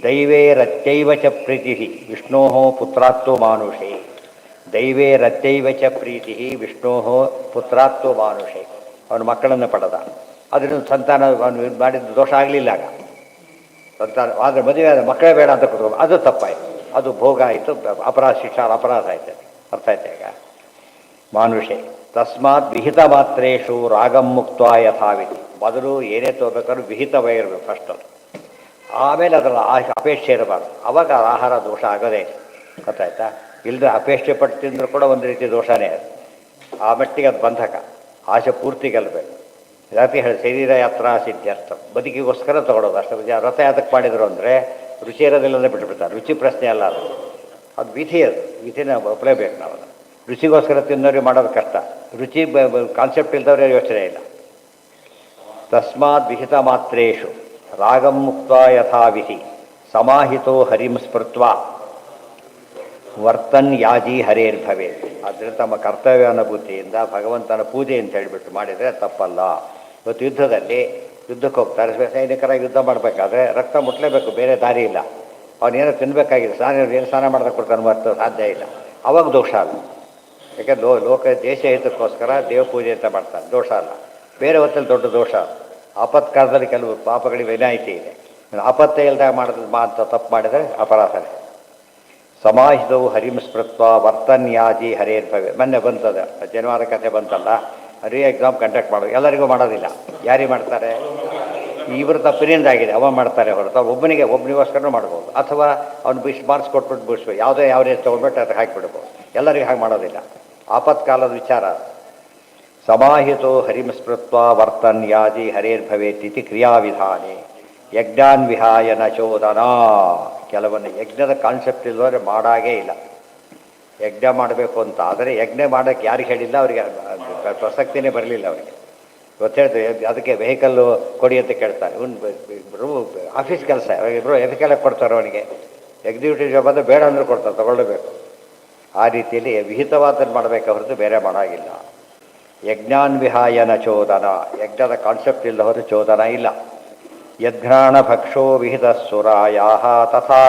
ದೈವೇ ರತ್ಯೈವ ಚ ಪ್ರೀತಿ ವಿಷ್ಣೋ ಪುತ್ರಾತ್ತೋ ಮಾನುಷೇ. ದೈವೇ ರತ್ಯೈವ ಚ ಪ್ರೀತಿ ವಿಷ್ಣೋ ಪುತ್ರಾತ್ತೋ ಮಾನುಷೇ. ಅವನು ಮಕ್ಕಳನ್ನು ಪಡೆದ, ಅದರಿಂದ ಸಂತಾನ ಅವನು ಮಾಡಿದ ದೋಷ ಆಗಲಿಲ್ಲ. ಆಗ ಸಂತಾನ ಆದರೆ ಮದುವೆ ಆದ ಮಕ್ಕಳೇ ಬೇಡ ಅಂತ ಕೂತ್ಕೊಂಡು ಅದು ತಪ್ಪಾಯಿತು, ಅದು ಭೋಗ ಆಯಿತು, ಅಪರಾಧ ಶಿಕ್ಷಾ ಅಪರಾಧ ಆಯ್ತು. ಅರ್ಥ ಆಯ್ತು ಈಗ. ಮಾನುಷೆ ತಸ್ಮಾತ್ ವಿಹಿತ ಮಾತ್ರೇಶು ರಾಗಂ ಮುಕ್ತ ಯಥಾವಿಧಿ. ಮೊದಲು ಏನೇ ತಗೋಬೇಕಾದ್ರೂ ವಿಹಿತವಾಗಿರಬೇಕು ಫಸ್ಟ್ ಅದು, ಆಮೇಲೆ ಅದರ ಅಪೇಕ್ಷೆ ಇರಬಾರ್ದು. ಅವಾಗ ಆಹಾರ ದೋಷ ಆಗೋದೇ. ಗೊತ್ತಾಯ್ತಾ? ಇಲ್ಲದೆ ಅಪೇಕ್ಷೆ ಪಟ್ಟು ತಿಂದರೂ ಕೂಡ ಒಂದು ರೀತಿ ದೋಷನೇ ಅದು. ಆ ಮಟ್ಟಿಗೆ ಅದು ಬಂಧಕ. ಆಸೆ ಪೂರ್ತಿ ಗೆಲ್ಲಬೇಕು. ಜಾತಿ ಹೇಳಿ ಶರೀರ ಯಾತ್ರಾ ಸಿದ್ಧಾರ್ಥ, ಬದುಕಿಗೋಸ್ಕರ ತೊಗೊಳೋದು ಅಷ್ಟು. ವ್ರತ ಯಾತಕ್ಕೆ ಮಾಡಿದರು ಅಂದರೆ ರುಚಿ ಇರೋದಿಲ್ಲದೆ ಬಿಟ್ಟುಬಿಡ್ತಾರೆ. ರುಚಿ ಪ್ರಶ್ನೆ ಅಲ್ಲ ಅದು, ಅದು ವಿಧಿ. ಅದು ವಿಧಿನ ಒಪ್ಪಲೇಬೇಕು ನಾವು. ಅದನ್ನು ರುಚಿಗೋಸ್ಕರ ತಿನ್ನೋರಿಗೆ ಮಾಡೋದು ಕಷ್ಟ. ರುಚಿ ಕಾನ್ಸೆಪ್ಟ್ ಇಲ್ದವ್ರೆ ಯೋಚನೆ ಇಲ್ಲ. ತಸ್ಮಾತ್ ವಿಹಿತ ಮಾತ್ರೇಶು ರಾಗಂ ಮುಕ್ತ ಯಥಾವಿಧಿ ಸಮಾಹಿತೋ ಹರಿಂ ಸ್ಮೃತ್ವ ವರ್ತನ್ ಯಾಜಿ ಹರೇರ್ಭವೇ. ಆದ್ದರಿಂದ ತಮ್ಮ ಕರ್ತವ್ಯ ಅನುಭೂತಿಯಿಂದ ಭಗವಂತನ ಪೂಜೆ ಅಂತ ಹೇಳಿಬಿಟ್ಟು ಮಾಡಿದರೆ ತಪ್ಪಲ್ಲ. ಇವತ್ತು ಯುದ್ಧದಲ್ಲಿ ಯುದ್ಧಕ್ಕೆ ಹೋಗ್ತಾರೆ, ಸೈನಿಕರಾಗಿ ಯುದ್ಧ ಮಾಡಬೇಕಾದ್ರೆ ರಕ್ತ ಮುಟ್ಲೇಬೇಕು, ಬೇರೆ ದಾರಿ ಇಲ್ಲ. ಅವನೇನೋ ತಿನ್ನಬೇಕಾಗಿದೆ, ಏನು ಸ್ನಾನ ಮಾಡೋದಕ್ಕೆ ಕೊಡ್ತಾನೆ ಮತ್ತು ಸಾಧ್ಯ ಇಲ್ಲ. ಅವಾಗ ದೋಷ ಅಲ್ಲ. ಯಾಕೆಂದ್ರೆ ಲೋಕ ದೇಶ ಹಿತಕ್ಕೋಸ್ಕರ ದೇವ ಪೂಜೆ ಅಂತ ಮಾಡ್ತಾರೆ, ದೋಷ ಅಲ್ಲ. ಬೇರೆ ಹೊತ್ತಲ್ಲಿ ದೊಡ್ಡ ದೋಷ. ಆಪತ್ಕಾಲದಲ್ಲಿ ಕೆಲವು ಪಾಪಗಳಿಗೆ ವಿನಾಯಿತಿ ಇದೆ. ಆಪತ್ತೇ ಇಲ್ದಾಗ ಮಾಡೋದು ಅಂತ ತಪ್ಪು ಮಾಡಿದರೆ ಅಪರಾಧನೇ. ಸಮಾಹಿತವು ಹರಿಂ ಸ್ಮೃತ್ವ ವರ್ತನ್ಯಾಜಿ ಹರೇರ್ಭವೆ. ಮೊನ್ನೆ ಬಂತದ ಜನಿವಾರ ಕಥೆ ಬಂತಲ್ಲ, ರೀ ಎಕ್ಸಾಮ್ ಕಂಡಕ್ಟ್ ಮಾಡೋದು ಎಲ್ಲರಿಗೂ ಮಾಡೋದಿಲ್ಲ. ಯಾರಿಗೆ ಮಾಡ್ತಾರೆ? ಇವರು ತಪ್ಪಿನಿಂದಾಗಿದೆ ಅವ ಮಾಡ್ತಾರೆ ಹೊರತು ಒಬ್ಬನಿಗೋಸ್ಕರ ಮಾಡ್ಬೋದು. ಅಥವಾ ಅವ್ನು ಮಾರ್ಕ್ಸ್ ಕೊಟ್ಬಿಟ್ಟು ಬಿಡಿಸ್ಬೇಕು, ಯಾವುದೇ ಯಾವ ರೇಸ್ ತೊಗೊಂಡ್ಬಿಟ್ಟು ಅದಕ್ಕೆ ಹಾಕಿಬಿಡ್ಬೋದು. ಎಲ್ಲರಿಗೂ ಹಾಗೆ ಮಾಡೋದಿಲ್ಲ. ಆಪತ್ಕಾಲದ ವಿಚಾರ. ಸಮಾಹಿತೋ ಹರಿಂ ಸ್ಮೃತ್ವ ವರ್ತನ್ಯಾಜಿ ಹರೇರ್ಭವೇತಿ ಕ್ರಿಯಾವಿಧಾನೆ ಯಜ್ಞಾನ್ ವಿಹಾಯ ನ ಚೋದನಾ. ಕೆಲವೊಂದು ಯಜ್ಞದ ಕಾನ್ಸೆಪ್ಟ್ ಇಲ್ಲದ್ರೆ ಮಾಡಾಗೇ ಇಲ್ಲ. ಯಜ್ಞ ಮಾಡಬೇಕು ಅಂತ ಆದರೆ ಯಜ್ಞ ಮಾಡೋಕ್ಕೆ ಯಾರಿಗೆ ಹೇಳಿಲ್ಲ, ಅವರಿಗೆ ಪ್ರಸಕ್ತಿನೇ ಬರಲಿಲ್ಲ ಅವರಿಗೆ. ಇವತ್ತು ಹೇಳ್ತೀವಿ ಅದಕ್ಕೆ ವೆಹಿಕಲ್ಲು ಕೊಡಿ ಅಂತ ಕೇಳ್ತಾರೆ. ಇಬ್ಬರು ಆಫೀಸ್ ಕೆಲಸ ಇಬ್ಬರು ಎದಕ್ಕೆಲ್ಲ ಕೊಡ್ತಾರೆ ಅವನಿಗೆ. ಎಕ್ಸಿಕ್ಯೂಟಿವ್ ಜಾಬ್ ಅಂದರೆ ಬೇಡ ಅಂದರೂ ಕೊಡ್ತಾರೆ, ತಗೊಳ್ಳಬೇಕು. ಆ ರೀತಿಯಲ್ಲಿ ವಿಹಿತವಾದನ್ನು ಮಾಡಬೇಕು ಹೊರತು ಬೇರೆ ಮಾಡಾಗಿಲ್ಲ. ಯಜ್ಞಾನ್ ವಿಹಾಯನ ಚೋದನ, ಯಜ್ಞದ ಕಾನ್ಸೆಪ್ಟ್ ಇಲ್ಲದವರು ಚೋದನ ಇಲ್ಲ. ಯದ್ಘ್ರಾಣ ಭಕ್ಷೋ ವಿಹಿತ ಸುರಾಯಾ ತಥಾ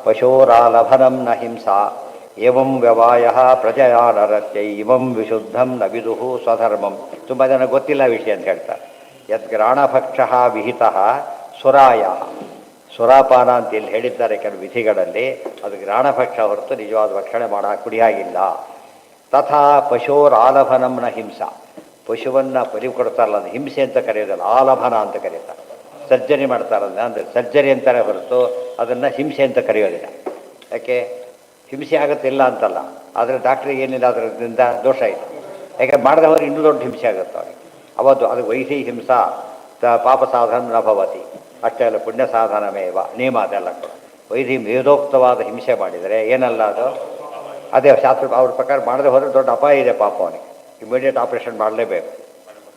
ಪಶೋರಾಲಭನಂ ನ ಹಿಂಸಾ ಏವಂ ವ್ಯವಾಯ ಪ್ರಜಯಾ ನರತ್ಯೈ ಇವಂ ವಿಶುದ್ಧಂ ನ ವಿದುಹು ಸ್ವಧರ್ಮಂ. ತುಂಬ ಜನ ಗೊತ್ತಿಲ್ಲ ವಿಷಯ ಅಂತ ಹೇಳ್ತಾರೆ. ಯದ್ಘ್ರಾಣಭಕ್ಷ ವಿಹಿತ ಸುರಾಯ, ಸುರಾಪಾನ ಅಂತ ಇಲ್ಲಿ ಹೇಳಿದ್ದಾರೆ ಕೆಲವು ವಿಧಿಗಳಲ್ಲಿ. ಅದು ಗ್ರಾಣಭಕ್ಷ ಹೊರತು ನಿಜವಾದ ಭಕ್ಷಣೆ ಕುಡಿಯಾಗಿಲ್ಲ. ತಥಾ ಪಶೋರಾಲಭನಂ ನ ಹಿಂಸಾ, ಪಶುವನ್ನು ಬಲಿ ಕೊಡ್ತಾರಲ್ಲ ಅದು ಹಿಂಸೆ ಅಂತ ಕರೆಯೋದಲ್ಲ, ಆಲಭನ ಅಂತ ಕರೀತಾರೆ. ಸರ್ಜರಿ ಮಾಡ್ತಾರಲ್ಲ ಅಂದರೆ ಸರ್ಜರಿ ಅಂತಾರೆ ಹೊರತು ಅದನ್ನು ಹಿಂಸೆ ಅಂತ ಕರೆಯೋದಿಲ್ಲ. ಯಾಕೆ? ಹಿಂಸೆ ಆಗುತ್ತಿಲ್ಲ ಅಂತಲ್ಲ, ಆದರೆ ಡಾಕ್ಟ್ರಿಗೆ ಏನಿಲ್ಲ ಅದರಿಂದ ದೋಷ ಇಲ್ಲ. ಯಾಕೆ ಮಾಡಿದವರು ಇನ್ನೂ ದೊಡ್ಡ ಹಿಂಸೆ ಆಗುತ್ತೆ ಅವರಿಗೆ. ಅವತ್ತು ಅದು ವೈಸಿ ಹಿಂಸಾ ಪಾಪ ಸಾಧನ ನ ಭವತಿ. ಅಷ್ಟೇ ಅಲ್ಲ, ಪುಣ್ಯ ಸಾಧನಮೇವ ನಿಯಮ ಅದೆಲ್ಲ ಕೂಡ. ವೈದಿ ವೇದೋಕ್ತವಾದ ಹಿಂಸೆ ಮಾಡಿದರೆ ಏನಲ್ಲ ಅದು, ಅದೇ ಶಾಸ್ತ್ರ ಅವ್ರ ಪ್ರಕಾರ ಮಾಡದೆ ಹೋದರೆ ದೊಡ್ಡ ಅಪಾಯ ಇದೆ ಪಾಪ ಅವನಿಗೆ. ಇಮಿಡಿಯೇಟ್ ಆಪ್ರೇಷನ್ ಮಾಡಲೇಬೇಕು.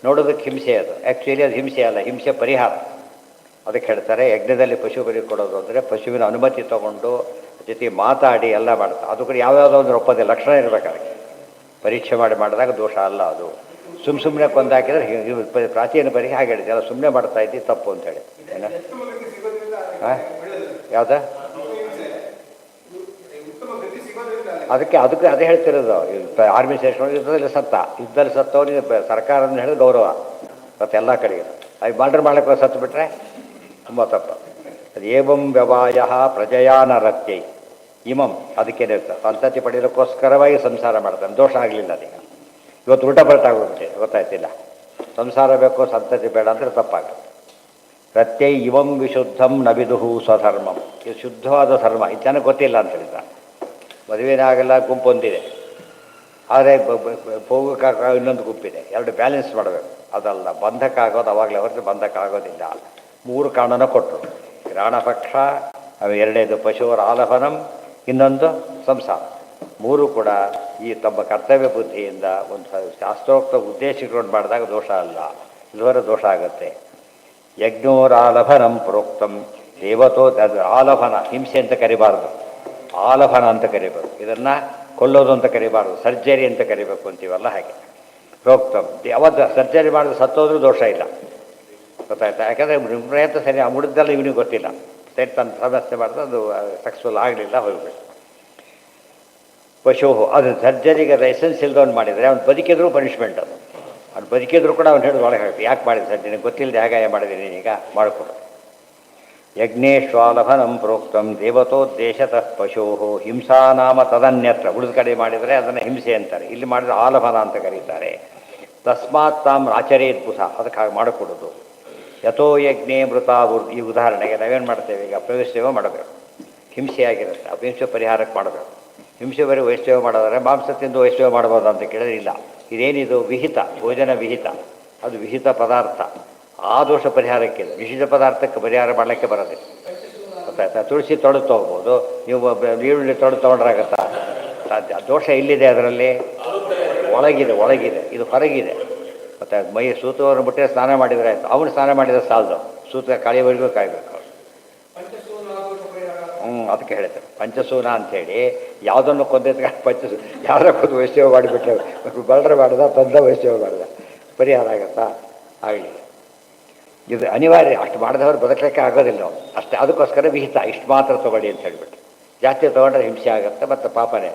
ನೋಡೋದಕ್ಕೆ ಹಿಂಸೆ ಅದು, ಆ್ಯಕ್ಚುಲಿ ಅದು ಹಿಂಸೆ ಅಲ್ಲ, ಹಿಂಸೆ ಪರಿಹಾರ. ಅದಕ್ಕೆ ಹೇಳ್ತಾರೆ ಯಜ್ಞದಲ್ಲಿ ಪಶು ಬಲಿ ಕೊಡೋದು ಅಂದರೆ ಪಶುವಿನ ಅನುಮತಿ ತೊಗೊಂಡು ಜೊತೆ ಮಾತಾಡಿ ಎಲ್ಲ ಮಾಡ್ತಾರೆ. ಅದು ಕೂಡ ಯಾವ್ಯಾವುದೋ ಒಂದು ಒಪ್ಪದೆ ಲಕ್ಷಣ ಇರಬೇಕು ಅದಕ್ಕೆ. ಪರೀಕ್ಷೆ ಮಾಡಿದಾಗ ದೋಷ ಅಲ್ಲ ಅದು. ಸುಮ್ಮನೆ ಕೊಂದಾಕಿದ್ರೆ ಪ್ರಾಚೀನ ಪರೀಕ್ಷೆ ಹಾಗೆ ಹೇಳಿದೆ, ಎಲ್ಲ ಸುಮ್ಮನೆ ಮಾಡ್ತಾ ಇದ್ದು ತಪ್ಪು ಅಂತೇಳಿ. ಏನ ಹಾಂ ಯಾವ್ದ ಅದಕ್ಕೆ ಅದೇ ಹೇಳ್ತಿರೋದು. ಆರ್ಮಿ ಸೇರಿಸ್ಕೊಂಡು ಯುದ್ಧದಲ್ಲಿ ಸತ್ತವನಿಗೆ ಸರ್ಕಾರದಿಂದ ಹೇಳಿದ್ರೆ ಗೌರವ ಮತ್ತು ಎಲ್ಲ ಕಡೆಗೆ. ಅದು ಬಾರ್ಡರ್ ಮಾಡಕ್ಕೆ ಸತ್ತು ಬಿಟ್ರೆ ತುಂಬ ತಪ್ಪು. ಅದು ಏವಂ ವ್ಯವಾಯ ಪ್ರಜಯಾ ನರತ್ಯೈ ಇಮಂ, ಅದಕ್ಕೇನೆ ಸಂತತಿ ಪಡೆಯೋದಕ್ಕೋಸ್ಕರವಾಗಿ ಸಂಸಾರ ಮಾಡ್ತಾನೆ, ದೋಷ ಆಗಲಿಲ್ಲ ಅದೀಗ. ಇವತ್ತು ಉಲ್ಟಾ ಪಲ್ಟಾ ಆಗೋಗ್ಬಿಟ್ಟೆ, ಗೊತ್ತಾಯ್ತಿಲ್ಲ. ಸಂಸಾರ ಬೇಕು ಸಂತತಿ ಬೇಡ ಅಂದರೆ ತಪ್ಪಾಗುತ್ತೆ. ಪ್ರತ್ಯೈ ಇವಂ ವಿಶುದ್ಧಂ ನ ವಿದುಹು ಸ್ವಧರ್ಮಂ, ಇದು ಶುದ್ಧವಾದ ಧರ್ಮ. ಇದು ಜನಕ್ಕೆ ಗೊತ್ತಿಲ್ಲ ಅಂತ ಹೇಳಿದ್ದಾರೆ. ಮದುವೆನೇ ಆಗಲ್ಲ, ಗುಂಪು ಹೊಂದಿದೆ, ಆದರೆ ಹೋಗೋಕ್ಕಾಗ ಇನ್ನೊಂದು ಗುಂಪಿದೆ. ಎರಡು ಬ್ಯಾಲೆನ್ಸ್ ಮಾಡಬೇಕು. ಅದಲ್ಲ ಬಂಧಕ ಆಗೋದು ಅವಾಗಲೇ ಹೊರತು ಬಂಧಕ ಆಗೋದಿಲ್ಲ. 3 ಕಾರಣನ ಕೊಟ್ಟರು. ಗ್ರಾಣಪಕ್ಷ, ಎರಡನೇದು ಪಶುವರ ಆಲಭನಂ, ಇನ್ನೊಂದು ಸಂಸಾರ. 3 ಕೂಡ ಈ ತಮ್ಮ ಕರ್ತವ್ಯ ಬುದ್ಧಿಯಿಂದ ಒಂದು ಶಾಸ್ತ್ರೋಕ್ತ ಉದ್ದೇಶ ಇಟ್ಕೊಂಡು ಮಾಡಿದಾಗ ದೋಷ ಅಲ್ಲ, ಇದುವರೆ ದೋಷ ಆಗುತ್ತೆ. ಯಜ್ಞೋರಾಲಭನಂ ಪ್ರೋಕ್ತಂ ದೇವತೋ, ಅದು ಆಲಭನ ಹಿಂಸೆ ಅಂತ ಕರಿಬಾರ್ದು, ಆಲಭನ ಅಂತ ಕರಿಬೇಕು. ಇದನ್ನು ಕೊಲ್ಲೋದು ಅಂತ ಕರಿಬಾರ್ದು, ಸರ್ಜರಿ ಅಂತ ಕರಿಬೇಕು ಅಂತೀವಲ್ಲ ಹಾಗೆ. ಪ್ರೋಕ್ತಂ ಯಾವತ್ತು ಸರ್ಜರಿ ಮಾಡಿದ್ರೆ ಸತ್ತೋದ್ರೂ ದೋಷ ಇಲ್ಲ, ಗೊತ್ತಾಯ್ತಾ? ಯಾಕಂದರೆ ಪ್ರಯತ್ನ ಸರಿ ಆ ಮುಡಿದೆಲ್ಲ ಇವನಿಗೆ ಗೊತ್ತಿಲ್ಲ, ಸರಿ ತನ್ನ ಸಮಸ್ಯೆ ಮಾಡಿದ್ರೆ ಅದು ಸಕ್ಸಸ್ಫುಲ್ ಆಗಲಿಲ್ಲ, ಹೋಗ್ಬೇಕು. ಪಶು ಅದು ಸರ್ಜರಿಗೆ ಲೈಸೆನ್ಸ್ ಇಲ್ದವನು ಮಾಡಿದರೆ ಅವ್ನು ಬದುಕಿದ್ರೂ ಪನಿಷ್ಮೆಂಟ್ ಅದು. ಅವ್ನು ಬದುಕಿದ್ರು ಕೂಡ ಅವ್ನು ಹೇಳಿದ್ರು ಒಳಗೆ ಹಾಕಿ ಯಾಕೆ ಮಾಡಿದೆ ಸರ್ ನಿನಗೆ ಗೊತ್ತಿಲ್ಲದೆ ಹೇಗಾಯ ಮಾಡಿದ್ದೀನಿ ಈಗ ಮಾಡಿಕೊಡು. ಯಜ್ಞೇಶ್ವಾಲಭನಂ ಪ್ರೋಕ್ತಂ ದೇವತೋದ್ದೇಶತಃ ಪಶೋ ಹಿಂಸಾ ನಾಮ ತದನ್ಯತ್ರ. ಉಳಿದ ಕಡೆ ಮಾಡಿದರೆ ಅದನ್ನು ಹಿಂಸೆ ಅಂತಾರೆ, ಇಲ್ಲಿ ಮಾಡಿದರೆ ಆಲಭನ ಅಂತ ಕರೀತಾರೆ. ತಸ್ಮಾತ್ ತಾಮ್ ಆಚರೇದ್ಭುತ, ಅದಕ್ಕೆ ಹಾಗೆ ಮಾಡಿಕೊಡೋದು. ಯಥೋ ಯಜ್ಞೇ ಮೃತ ಈ ಉದಾಹರಣೆಗೆ ನಾವೇನು ಮಾಡ್ತೇವೆ, ಈಗ ಪ್ರವೇಶಸೇವೆ ಮಾಡಬೇಕು, ಹಿಂಸೆಯಾಗಿರುತ್ತೆ, ಆ ಹಿಂಸೆ ಪರಿಹಾರಕ್ಕೆ ಮಾಡಬೇಕು. ಹಿಂಸೆ ಬರೀ ವೈಷ್ಣವ ಮಾಡೋದ್ರೆ ಮಾಂಸ ತಿಂದು ವೈಷ್ಣವ ಮಾಡ್ಬೋದು ಅಂತ ಕೇಳಿದ್ರೆ ಇಲ್ಲ. ಇದೇನಿದು ವಿಹಿತ, ಭೋಜನ ವಿಹಿತ, ಅದು ವಿಹಿತ ಪದಾರ್ಥ, ಆ ದೋಷ ಪರಿಹಾರಕ್ಕಿಲ್ಲ. ನಿಷಿದ್ಧ ಪದಾರ್ಥಕ್ಕೆ ಪರಿಹಾರ ಮಾಡಲಿಕ್ಕೆ ಬರೋದಿಲ್ಲ, ಗೊತ್ತಾಯ್ತಾ? ತುಳಸಿ ತೊಳೆದು ತೊಗೋಬೋದು, ನೀವು ಈರುಳ್ಳಿ ತೊಳೆದು ತೊಗೊಂಡ್ರಾಗತ್ತಾ? ಸಾಧ್ಯ. ದೋಷ ಇಲ್ಲಿದೆ, ಅದರಲ್ಲಿ ಒಳಗಿದೆ, ಇದು ಹೊರಗಿದೆ. ಮತ್ತು ಮೈ ಸೂತವನ್ನು ಬಿಟ್ಟರೆ ಸ್ನಾನ ಮಾಡಿದರೆ ಆಯಿತು, ಅವನು ಸ್ನಾನ ಮಾಡಿದರೆ ಸಾಲದು, ಸೂತ ಕಳೆಯವರೆಗೂ ಕಾಯಬೇಕು. ಅದಕ್ಕೆ ಹೇಳ್ತಾರೆ ಪಂಚಸೂನ ಅಂಥೇಳಿ. ಯಾವುದನ್ನು ಕೊಂದಿದ್ದ ಪಂಚಸೂ, ಯಾರ ಕೊಂದು ವೈಷ್ಣವ ಮಾಡಿಬಿಟ್ರೆ ಬಲ್ರ ಮಾಡಿದ ತಂದ ವೈಷ್ಣವ ಮಾಡಿದ ಪರಿಹಾರ ಆಗತ್ತಾ? ಆಗಲಿ. ಇದು ಅನಿವಾರ್ಯ, ಅಷ್ಟು ಮಾಡಿದವರು ಬದುಕಲಿಕ್ಕೆ ಆಗೋದಿಲ್ಲ ಅವ್ರು ಅಷ್ಟೇ. ಅದಕ್ಕೋಸ್ಕರ ವಿಹಿತ ಇಷ್ಟು ಮಾತ್ರ ತೊಗೊಳ್ಳಿ ಅಂತ ಹೇಳಿಬಿಟ್ಟು. ಜಾಸ್ತಿ ತೊಗೊಂಡ್ರೆ ಹಿಂಸೆ ಆಗುತ್ತೆ ಮತ್ತು ಪಾಪನೇ.